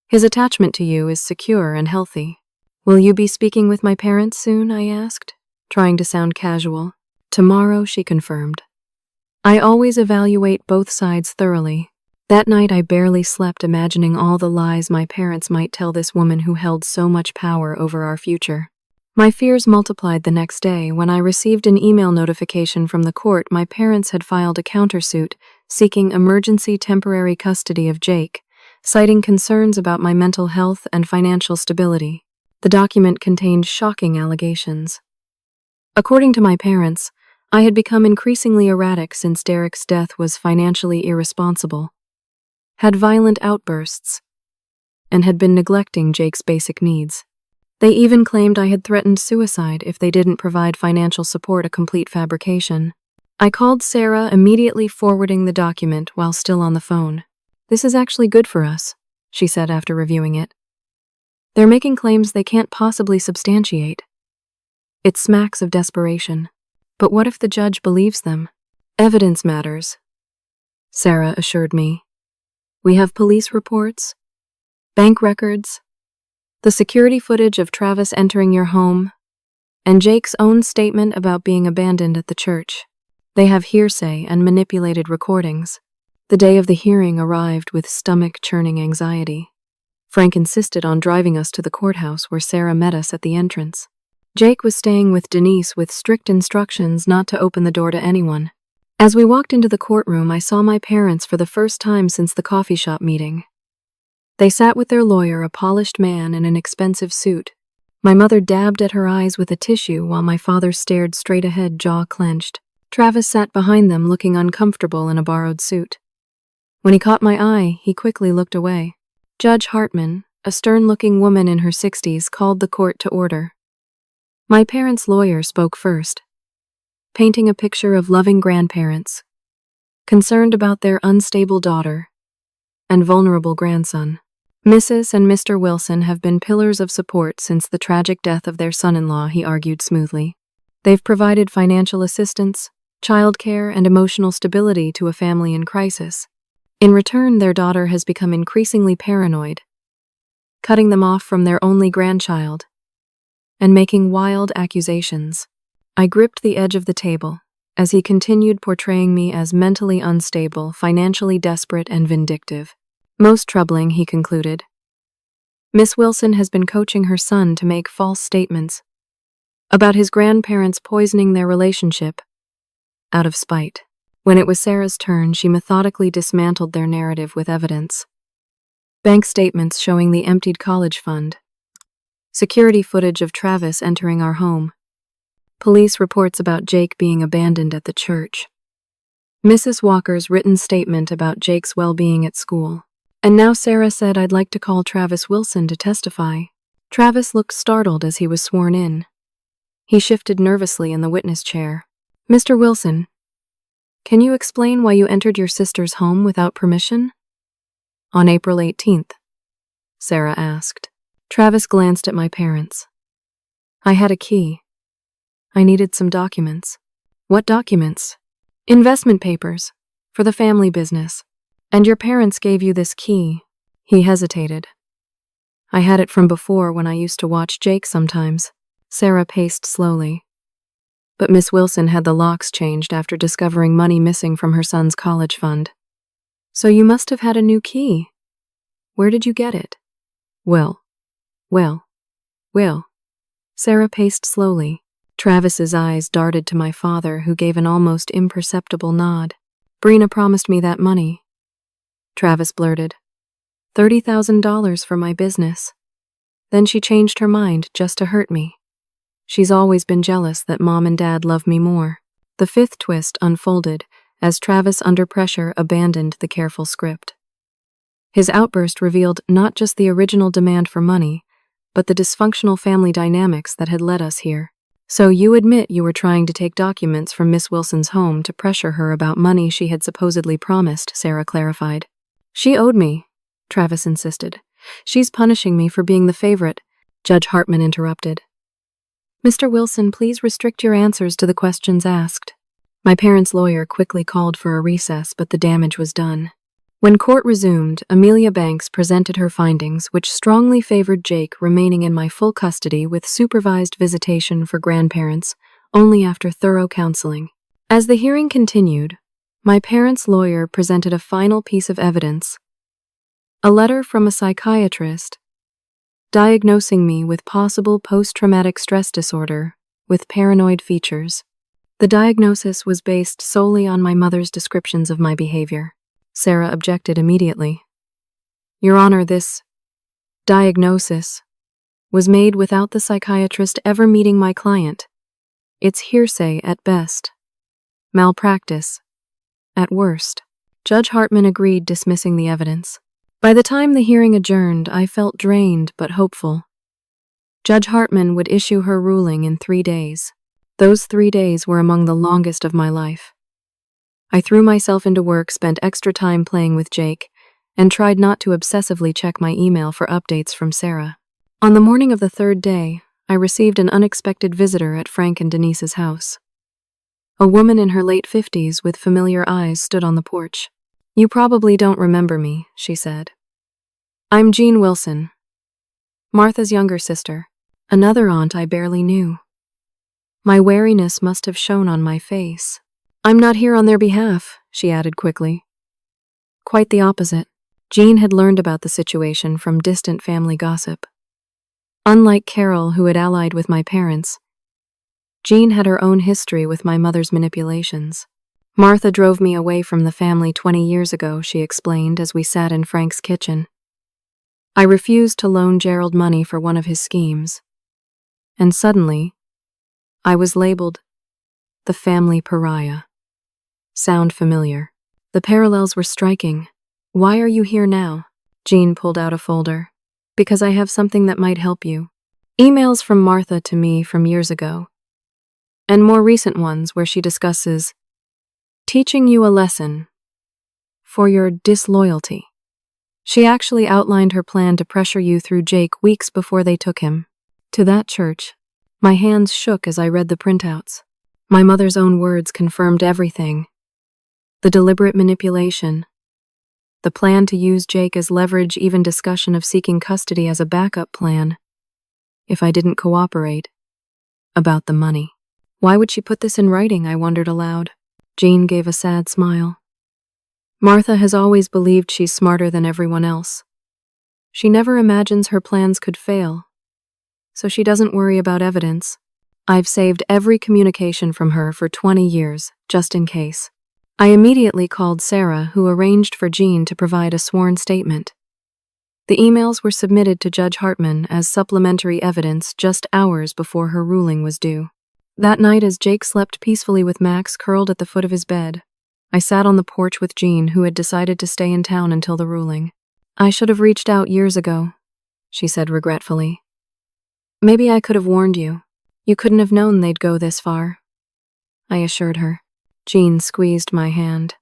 "His attachment to you is secure and healthy." "Will you be speaking with my parents soon?" I asked, trying to sound casual. "Tomorrow," she confirmed. "I always evaluate both sides thoroughly." That night I barely slept, imagining all the lies my parents might tell this woman who held so much power over our future. My fears multiplied the next day when I received an email notification from the court. My parents had filed a countersuit seeking emergency temporary custody of Jake, citing concerns about my mental health and financial stability. The document contained shocking allegations. According to my parents, I had become increasingly erratic since Derek's death, was financially irresponsible, had violent outbursts, and had been neglecting Jake's basic needs. They even claimed I had threatened suicide if they didn't provide financial support, a complete fabrication. I called Sarah, immediately forwarding the document while still on the phone. "This is actually good for us," she said after reviewing it. "They're making claims they can't possibly substantiate." It smacks of desperation. But what if the judge believes them? Evidence matters, Sarah assured me. We have police reports, bank records, the security footage of Travis entering your home, and Jake's own statement about being abandoned at the church. They have hearsay and manipulated recordings. The day of the hearing arrived with stomach-churning anxiety. Frank insisted on driving us to the courthouse where Sarah met us at the entrance. Jake was staying with Denise with strict instructions not to open the door to anyone. As we walked into the courtroom, I saw my parents for the first time since the coffee shop meeting. They sat with their lawyer, a polished man in an expensive suit. My mother dabbed at her eyes with a tissue while my father stared straight ahead, jaw clenched. Travis sat behind them, looking uncomfortable in a borrowed suit. When he caught my eye, he quickly looked away. Judge Hartman, a stern-looking woman in her 60s, called the court to order. My parents' lawyer spoke first, painting a picture of loving grandparents, concerned about their unstable daughter and vulnerable grandson. Mrs. and Mr. Wilson have been pillars of support since the tragic death of their son-in-law, he argued smoothly. They've provided financial assistance, childcare, and emotional stability to a family in crisis. In return, their daughter has become increasingly paranoid, cutting them off from their only grandchild and making wild accusations. I gripped the edge of the table as he continued portraying me as mentally unstable, financially desperate, and vindictive. Most troubling, he concluded. Miss Wilson has been coaching her son to make false statements about his grandparents poisoning their relationship out of spite. When it was Sarah's turn, she methodically dismantled their narrative with evidence. Bank statements showing the emptied college fund, security footage of Travis entering our home, police reports about Jake being abandoned at the church, Mrs. Walker's written statement about Jake's well-being at school. And now Sarah said I'd like to call Travis Wilson to testify. Travis looked startled as he was sworn in. He shifted nervously in the witness chair. Mr. Wilson, can you explain why you entered your sister's home without permission? On April 18th, Sarah asked. Travis glanced at my parents. I had a key. I needed some documents. What documents? Investment papers, for the family business. And your parents gave you this key. He hesitated. I had it from before when I used to watch Jake sometimes. Sarah paced slowly. But Miss Wilson had the locks changed after discovering money missing from her son's college fund. So you must have had a new key. Where did you get it? Well. Sarah paced slowly. Travis's eyes darted to my father, who gave an almost imperceptible nod. Brina promised me that money. Travis blurted. $30,000 for my business. Then she changed her mind just to hurt me. She's always been jealous that Mom and Dad love me more. The fifth twist unfolded as Travis, under pressure, abandoned the careful script. His outburst revealed not just the original demand for money, but the dysfunctional family dynamics that had led us here. So you admit you were trying to take documents from Miss Wilson's home to pressure her about money she had supposedly promised, Sarah clarified. She owed me, Travis insisted. She's punishing me for being the favorite, Judge Hartman interrupted. Mr. Wilson, please restrict your answers to the questions asked. My parents' lawyer quickly called for a recess, but the damage was done. When court resumed, Amelia Banks presented her findings, which strongly favored Jake remaining in my full custody with supervised visitation for grandparents only after thorough counseling. As the hearing continued, my parents' lawyer presented a final piece of evidence, a letter from a psychiatrist diagnosing me with possible post-traumatic stress disorder with paranoid features. The diagnosis was based solely on my mother's descriptions of my behavior. Sarah objected immediately. Your Honor, this diagnosis was made without the psychiatrist ever meeting my client. It's hearsay at best, malpractice at worst. Judge Hartman agreed, dismissing the evidence. By the time the hearing adjourned, I felt drained but hopeful. Judge Hartman would issue her ruling in 3 days. Those 3 days were among the longest of my life. I threw myself into work, spent extra time playing with Jake, and tried not to obsessively check my email for updates from Sarah. On the morning of the 3rd day, I received an unexpected visitor at Frank and Denise's house. A woman in her late 50s with familiar eyes stood on the porch. "You probably don't remember me," she said. "I'm Jean Wilson, Martha's younger sister, another aunt I barely knew." My wariness must have shown on my face. "I'm not here on their behalf," she added quickly. Quite the opposite. Jean had learned about the situation from distant family gossip. Unlike Carol, who had allied with my parents, Jean had her own history with my mother's manipulations. "Martha drove me away from the family 20 years ago," she explained as we sat in Frank's kitchen. "I refused to loan Gerald money for one of his schemes. And suddenly, I was labeled the family pariah." Sound familiar? The parallels were striking. "Why are you here now?" Jean pulled out a folder. "Because I have something that might help you. Emails from Martha to me from years ago. And more recent ones where she discusses teaching you a lesson for your disloyalty. She actually outlined her plan to pressure you through Jake weeks before they took him to that church." My hands shook as I read the printouts. My mother's own words confirmed everything. The deliberate manipulation, the plan to use Jake as leverage, even discussion of seeking custody as a backup plan if I didn't cooperate. About the money. Why would she put this in writing, I wondered aloud. Jean gave a sad smile. "Martha has always believed she's smarter than everyone else. She never imagines her plans could fail, so she doesn't worry about evidence. I've saved every communication from her for 20 years, just in case." I immediately called Sarah, who arranged for Jean to provide a sworn statement. The emails were submitted to Judge Hartman as supplementary evidence just hours before her ruling was due. That night, as Jake slept peacefully with Max curled at the foot of his bed, I sat on the porch with Jean, who had decided to stay in town until the ruling. "I should have reached out years ago," she said regretfully. "Maybe I could have warned you. You couldn't have known they'd go this far," I assured her. Jean squeezed my hand.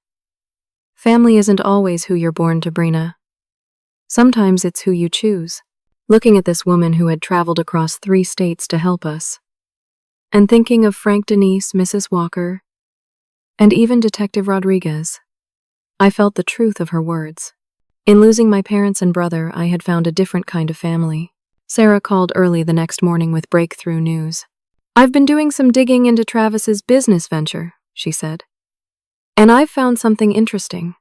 "Family isn't always who you're born to, Brina. Sometimes it's who you choose." Looking at this woman who had traveled across 3 states to help us, and thinking of Frank Denise, Mrs. Walker, and even Detective Rodriguez, I felt the truth of her words. In losing my parents and brother, I had found a different kind of family. Sarah called early the next morning with breakthrough news. "I've been doing some digging into Travis's business venture," she said, "and I've found something interesting.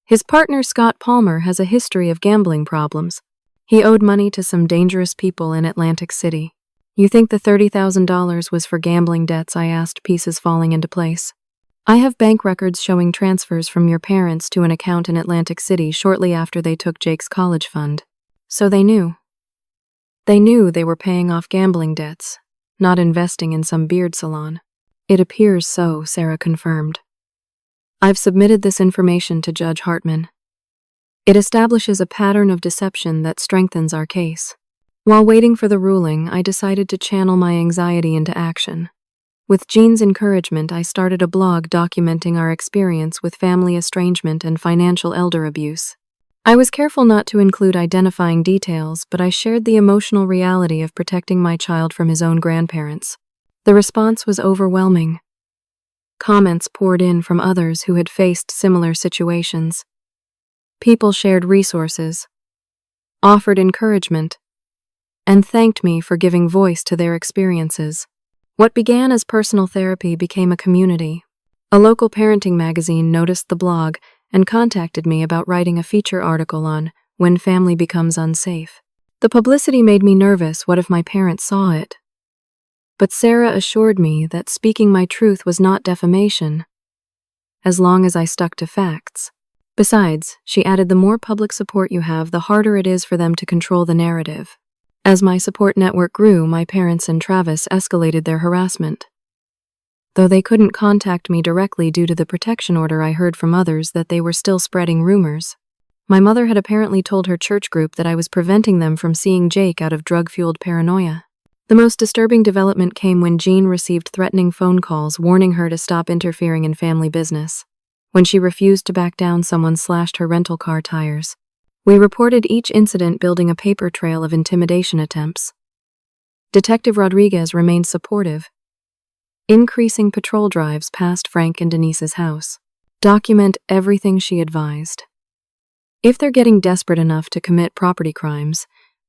His partner Scott Palmer has a history of gambling problems. He owed money to some dangerous people in Atlantic City." "You think the $30,000 was for gambling debts?" I asked, pieces falling into place. "I have bank records showing transfers from your parents to an account in Atlantic City shortly after they took Jake's college fund. So they knew. They knew they were paying off gambling debts, not investing in some beard salon." "It appears so," Sarah confirmed. "I've submitted this information to Judge Hartman. It establishes a pattern of deception that strengthens our case." While waiting for the ruling, I decided to channel my anxiety into action. With Jean's encouragement, I started a blog documenting our experience with family estrangement and financial elder abuse. I was careful not to include identifying details, but I shared the emotional reality of protecting my child from his own grandparents. The response was overwhelming. Comments poured in from others who had faced similar situations. People shared resources, offered encouragement, and thanked me for giving voice to their experiences. What began as personal therapy became a community. A local parenting magazine noticed the blog and contacted me about writing a feature article on when family becomes unsafe. The publicity made me nervous. What if my parents saw it? But Sarah assured me that speaking my truth was not defamation, as long as I stuck to facts. Besides, she added, the more public support you have, the harder it is for them to control the narrative. As my support network grew, my parents and Travis escalated their harassment. Though they couldn't contact me directly due to the protection order, I heard from others that they were still spreading rumors. My mother had apparently told her church group that I was preventing them from seeing Jake out of drug-fueled paranoia. The most disturbing development came when Jean received threatening phone calls warning her to stop interfering in family business. When she refused to back down, someone slashed her rental car tires. We reported each incident, building a paper trail of intimidation attempts. Detective Rodriguez remained supportive, increasing patrol drives past Frank and Denise's house. Document everything she advised. If they're getting desperate enough to commit property crimes,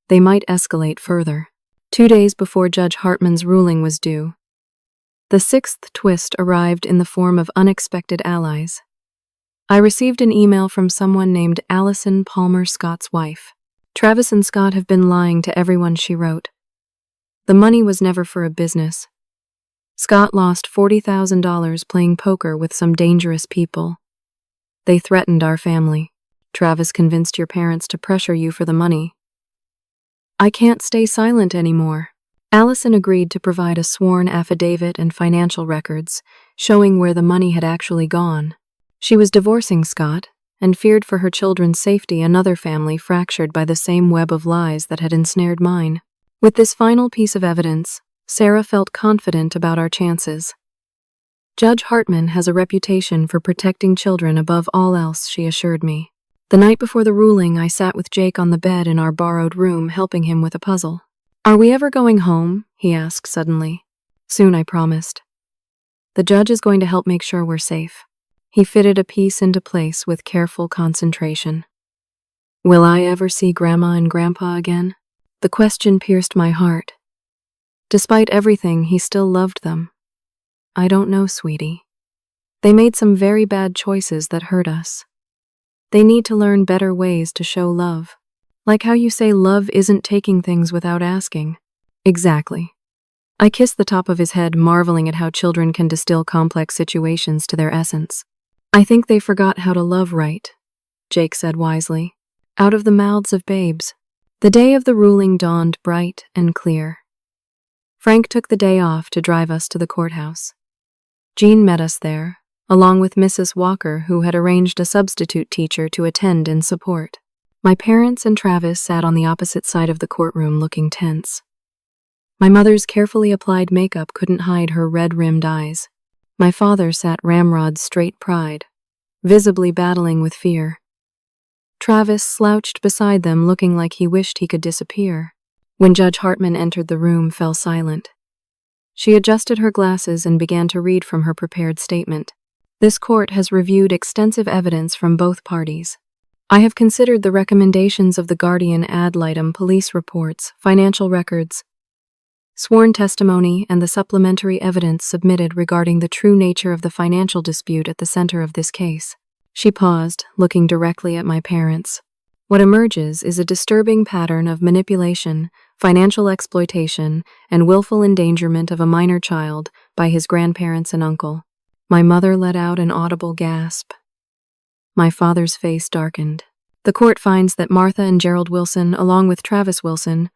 they might escalate further. 2 days before Judge Hartman's ruling was due, the sixth twist arrived in the form of unexpected allies. I received an email from someone named Allison Palmer Scott's wife. Travis and Scott have been lying to everyone, she wrote. The money was never for a business. Scott lost $40,000 playing poker with some dangerous people. They threatened our family. Travis convinced your parents to pressure you for the money. I can't stay silent anymore. Allison agreed to provide a sworn affidavit and financial records, showing where the money had actually gone. She was divorcing Scott and feared for her children's safety, another family fractured by the same web of lies that had ensnared mine. With this final piece of evidence, Sarah felt confident about our chances. Judge Hartman has a reputation for protecting children above all else, she assured me. The night before the ruling, I sat with Jake on the bed in our borrowed room, helping him with a puzzle. Are we ever going home? He asked suddenly. Soon, I promised. The judge is going to help make sure we're safe. He fitted a piece into place with careful concentration. Will I ever see Grandma and Grandpa again? The question pierced my heart. Despite everything, he still loved them. I don't know, sweetie. They made some very bad choices that hurt us. They need to learn better ways to show love. Like how you say love isn't taking things without asking. Exactly. I kissed the top of his head, marveling at how children can distill complex situations to their essence. I think they forgot how to love right, Jake said wisely. Out of the mouths of babes. The day of the ruling dawned bright and clear. Frank took the day off to drive us to the courthouse. Jean met us there, along with Mrs. Walker, who had arranged a substitute teacher to attend in support. My parents and Travis sat on the opposite side of the courtroom looking tense. My mother's carefully applied makeup couldn't hide her red-rimmed eyes. My father sat ramrod straight pride, visibly battling with fear. Travis slouched beside them, looking like he wished he could disappear. When Judge Hartman entered the room, fell silent. She adjusted her glasses and began to read from her prepared statement. This court has reviewed extensive evidence from both parties. I have considered the recommendations of the guardian ad litem, police reports, financial records, sworn testimony, and the supplementary evidence submitted regarding the true nature of the financial dispute at the center of this case. She paused, looking directly at my parents. What emerges is a disturbing pattern of manipulation, financial exploitation, and willful endangerment of a minor child by his grandparents and uncle. My mother let out an audible gasp. My father's face darkened. The court finds that Martha and Gerald Wilson, along with Travis Wilson,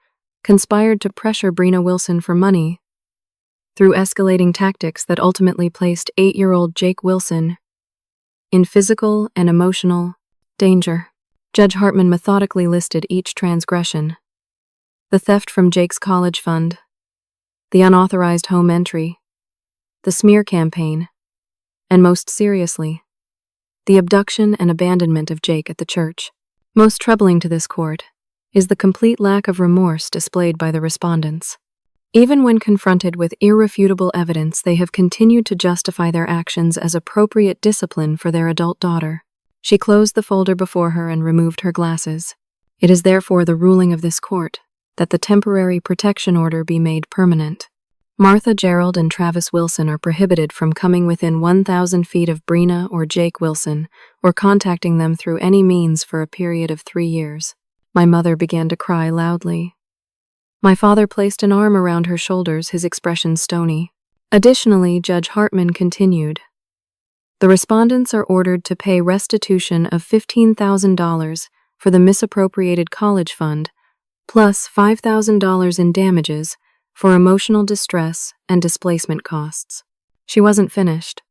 conspired to pressure Brina Wilson for money through escalating tactics that ultimately placed 8-year-old Jake Wilson in physical and emotional danger. Judge Hartman methodically listed each transgression: the theft from Jake's college fund, the unauthorized home entry, the smear campaign, and most seriously, the abduction and abandonment of Jake at the church. Most troubling to this court is the complete lack of remorse displayed by the respondents. Even when confronted with irrefutable evidence, they have continued to justify their actions as appropriate discipline for their adult daughter. She closed the folder before her and removed her glasses. It is therefore the ruling of this court that the temporary protection order be made permanent. Martha, Gerald, and Travis Wilson are prohibited from coming within 1,000 feet of Brina or Jake Wilson or contacting them through any means for a period of 3 years. My mother began to cry loudly. My father placed an arm around her shoulders, his expression stony. Additionally, Judge Hartman continued. The respondents are ordered to pay restitution of $15,000 for the misappropriated college fund, plus $5,000 in damages for emotional distress and displacement costs. She wasn't finished.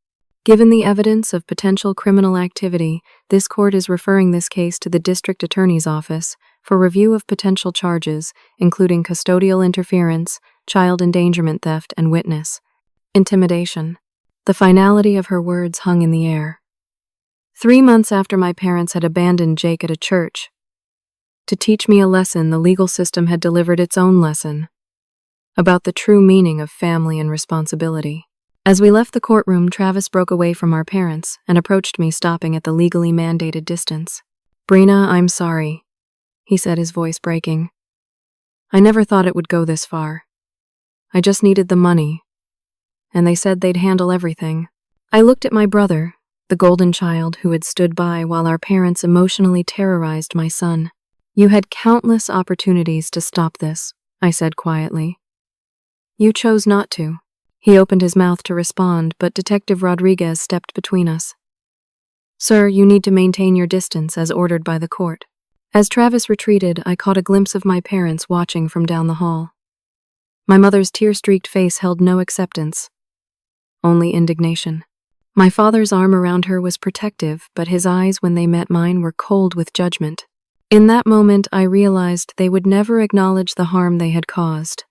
Given the evidence of potential criminal activity, this court is referring this case to the district attorney's office for review of potential charges, including custodial interference, child endangerment, theft, and witness intimidation. The finality of her words hung in the air. 3 months after my parents had abandoned Jake at a church to teach me a lesson, the legal system had delivered its own lesson about the true meaning of family and responsibility. As we left the courtroom, Travis broke away from our parents and approached me, stopping at the legally mandated distance. "Brina, I'm sorry," he said, his voice breaking. "I never thought it would go this far. I just needed the money, and they said they'd handle everything." I looked at my brother, the golden child who had stood by while our parents emotionally terrorized my son. "You had countless opportunities to stop this," I said quietly. "You chose not to." He opened his mouth to respond, but Detective Rodriguez stepped between us. "Sir, you need to maintain your distance as ordered by the court." As Travis retreated, I caught a glimpse of my parents watching from down the hall. My mother's tear-streaked face held no acceptance, only indignation. My father's arm around her was protective, but his eyes, when they met mine, were cold with judgment. In that moment, I realized they would never acknowledge the harm they had caused.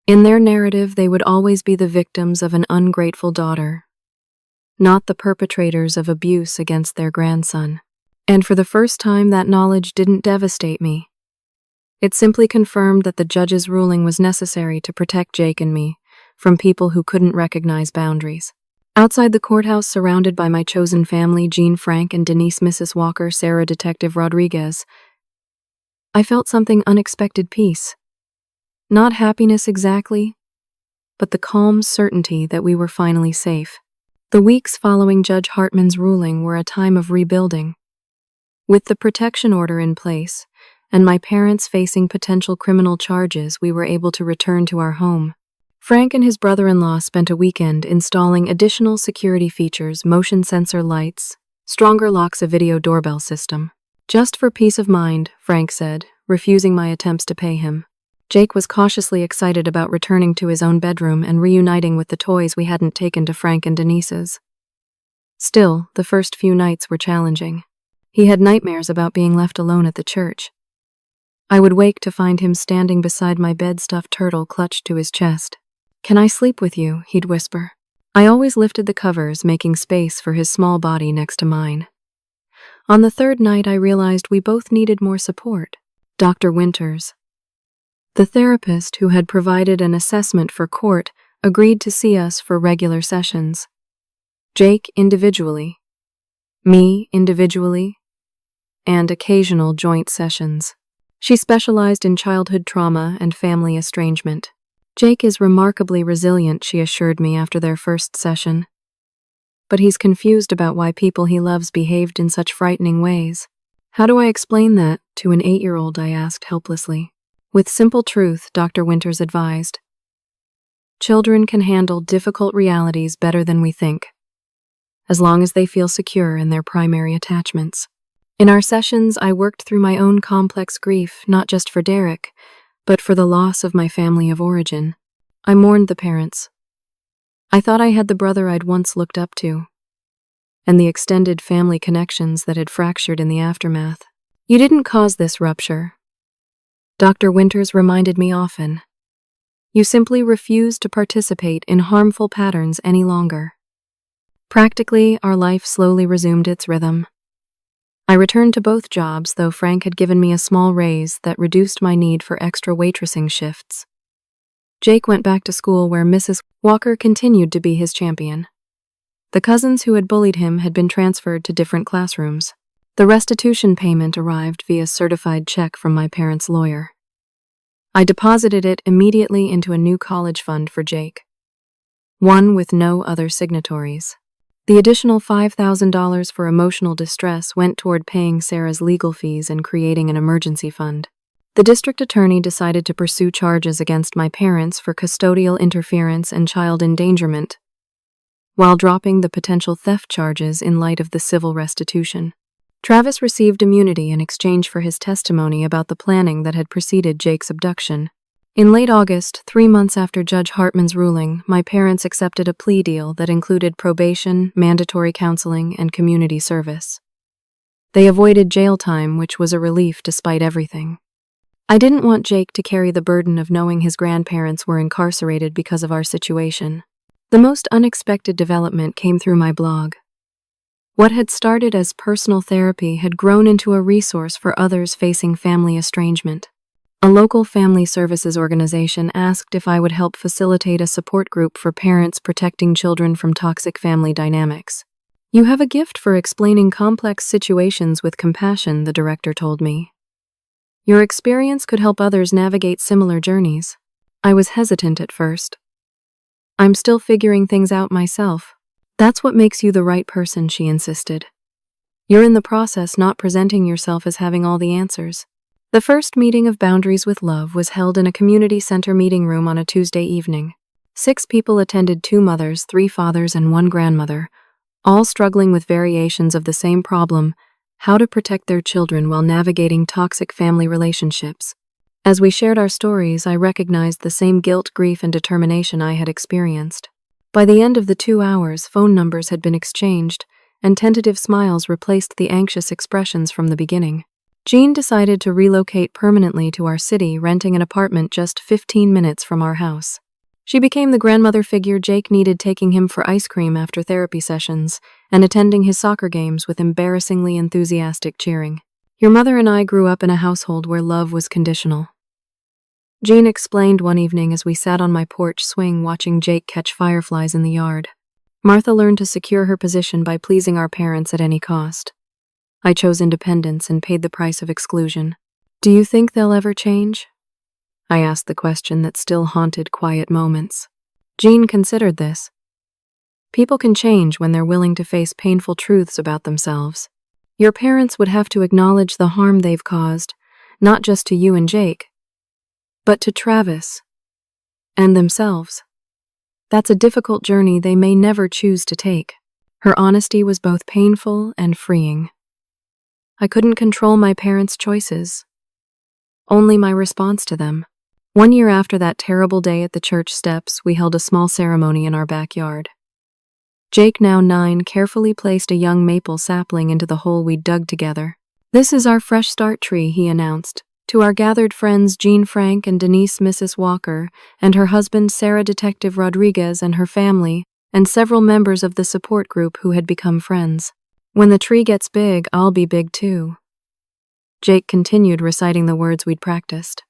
In their narrative, they would always be the victims of an ungrateful daughter, not the perpetrators of abuse against their grandson. And for the first time, that knowledge didn't devastate me. It simply confirmed that the judge's ruling was necessary to protect Jake and me from people who couldn't recognize boundaries. Outside the courthouse, surrounded by my chosen family, Jean, Frank, and Denise, Mrs. Walker, Sarah, Detective Rodriguez, I felt something unexpected: peace. Not happiness exactly, but the calm certainty that we were finally safe. The weeks following Judge Hartman's ruling were a time of rebuilding. With the protection order in place, and my parents facing potential criminal charges, we were able to return to our home. Frank and his brother-in-law spent a weekend installing additional security features, motion sensor lights, stronger locks, a video doorbell system. "Just for peace of mind," Frank said, refusing my attempts to pay him. Jake was cautiously excited about returning to his own bedroom and reuniting with the toys we hadn't taken to Frank and Denise's. Still, the first few nights were challenging. He had nightmares about being left alone at the church. I would wake to find him standing beside my bed, stuffed turtle clutched to his chest. "Can I sleep with you?" he'd whisper. I always lifted the covers, making space for his small body next to mine. On the third night, I realized we both needed more support. Dr. Winters, the therapist who had provided an assessment for court, agreed to see us for regular sessions. Jake individually, me individually, and occasional joint sessions. She specialized in childhood trauma and family estrangement. "Jake is remarkably resilient," she assured me after their first session. "But he's confused about why people he loves behaved in such frightening ways." "How do I explain that to an 8-year-old?" I asked helplessly. "With simple truth," Dr. Winters advised. "Children can handle difficult realities better than we think, as long as they feel secure in their primary attachments." In our sessions, I worked through my own complex grief, not just for Derek, but for the loss of my family of origin. I mourned the parents. I thought I had the brother I'd once looked up to, and the extended family connections that had fractured in the aftermath. "You didn't cause this rupture," Dr. Winters reminded me often. "You simply refused to participate in harmful patterns any longer." Practically, our life slowly resumed its rhythm. I returned to both jobs, though Frank had given me a small raise that reduced my need for extra waitressing shifts. Jake went back to school, where Mrs. Walker continued to be his champion. The cousins who had bullied him had been transferred to different classrooms. The restitution payment arrived via certified check from my parents' lawyer. I deposited it immediately into a new college fund for Jake, one with no other signatories. The additional $5,000 for emotional distress went toward paying Sarah's legal fees and creating an emergency fund. The district attorney decided to pursue charges against my parents for custodial interference and child endangerment, while dropping the potential theft charges in light of the civil restitution. Travis received immunity in exchange for his testimony about the planning that had preceded Jake's abduction. In late August, 3 months after Judge Hartman's ruling, my parents accepted a plea deal that included probation, mandatory counseling, and community service. They avoided jail time, which was a relief despite everything. I didn't want Jake to carry the burden of knowing his grandparents were incarcerated because of our situation. The most unexpected development came through my blog. What had started as personal therapy had grown into a resource for others facing family estrangement. A local family services organization asked if I would help facilitate a support group for parents protecting children from toxic family dynamics. You have a gift for explaining complex situations with compassion, the director told me. Your experience could help others navigate similar journeys. I was hesitant at first. I'm still figuring things out myself. That's what makes you the right person, she insisted. You're in the process, not presenting yourself as having all the answers. The first meeting of Boundaries with Love was held in a community center meeting room on a Tuesday evening. 6 people attended, 2 mothers, 3 fathers, and 1 grandmother, all struggling with variations of the same problem: how to protect their children while navigating toxic family relationships. As we shared our stories, I recognized the same guilt, grief, and determination I had experienced. By the end of the 2 hours, phone numbers had been exchanged, and tentative smiles replaced the anxious expressions from the beginning. Jean decided to relocate permanently to our city, renting an apartment just 15 minutes from our house. She became the grandmother figure Jake needed, taking him for ice cream after therapy sessions and attending his soccer games with embarrassingly enthusiastic cheering. Your mother and I grew up in a household where love was conditional, Jean explained one evening as we sat on my porch swing watching Jake catch fireflies in the yard. Martha learned to secure her position by pleasing our parents at any cost. I chose independence and paid the price of exclusion. Do you think they'll ever change? I asked the question that still haunted quiet moments. Jean considered this. People can change when they're willing to face painful truths about themselves. Your parents would have to acknowledge the harm they've caused, not just to you and Jake, but to Travis and themselves. That's a difficult journey they may never choose to take. Her honesty was both painful and freeing. I couldn't control my parents' choices, only my response to them. 1 year after that terrible day at the church steps, we held a small ceremony in our backyard. Jake, now 9, carefully placed a young maple sapling into the hole we'd dug together. "This is our fresh start tree," he announced. To our gathered friends, Jean Frank and Denise Mrs. Walker, and her husband Sarah Detective Rodriguez and her family, and several members of the support group who had become friends. "When the tree gets big, I'll be big too." Jake continued reciting the words we'd practiced.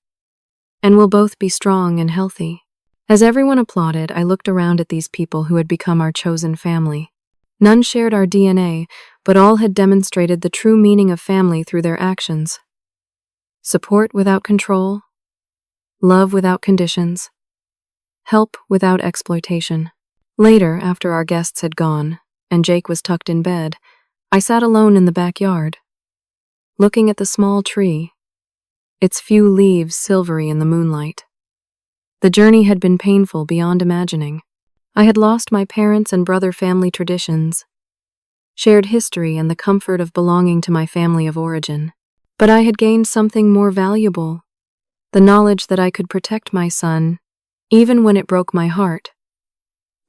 "And we'll both be strong and healthy." As everyone applauded, I looked around at these people who had become our chosen family. None shared our DNA, but all had demonstrated the true meaning of family through their actions. Support without control, love without conditions, help without exploitation. Later, after our guests had gone, and Jake was tucked in bed, I sat alone in the backyard, looking at the small tree, its few leaves silvery in the moonlight. The journey had been painful beyond imagining. I had lost my parents and brother, family traditions, shared history, and the comfort of belonging to my family of origin. But I had gained something more valuable, the knowledge that I could protect my son, even when it broke my heart.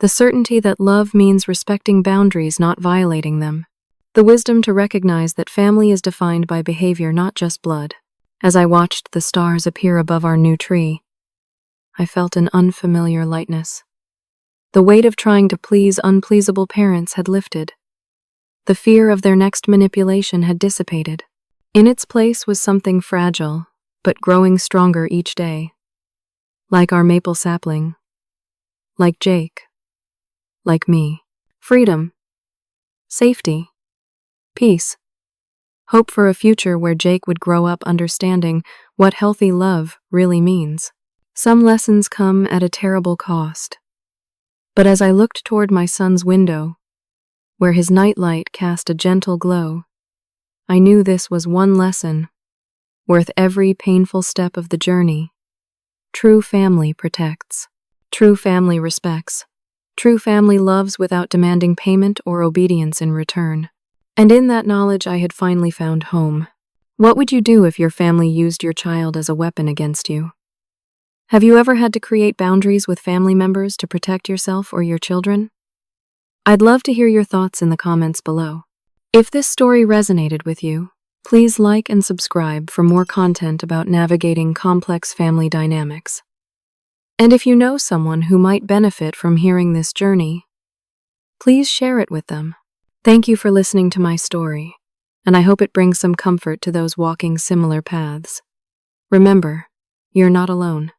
The certainty that love means respecting boundaries, not violating them. The wisdom to recognize that family is defined by behavior, not just blood. As I watched the stars appear above our new tree, I felt an unfamiliar lightness. The weight of trying to please unpleasable parents had lifted. The fear of their next manipulation had dissipated. In its place was something fragile, but growing stronger each day. Like our maple sapling. Like Jake. Like me. Freedom. Safety. Peace. Hope for a future where Jake would grow up understanding what healthy love really means. Some lessons come at a terrible cost. But as I looked toward my son's window, where his nightlight cast a gentle glow, I knew this was one lesson, worth every painful step of the journey. True family protects. True family respects. True family loves without demanding payment or obedience in return. And in that knowledge, I had finally found home. What would you do if your family used your child as a weapon against you? Have you ever had to create boundaries with family members to protect yourself or your children? I'd love to hear your thoughts in the comments below. If this story resonated with you, please like and subscribe for more content about navigating complex family dynamics. And if you know someone who might benefit from hearing this journey, please share it with them. Thank you for listening to my story, and I hope it brings some comfort to those walking similar paths. Remember, You're not alone.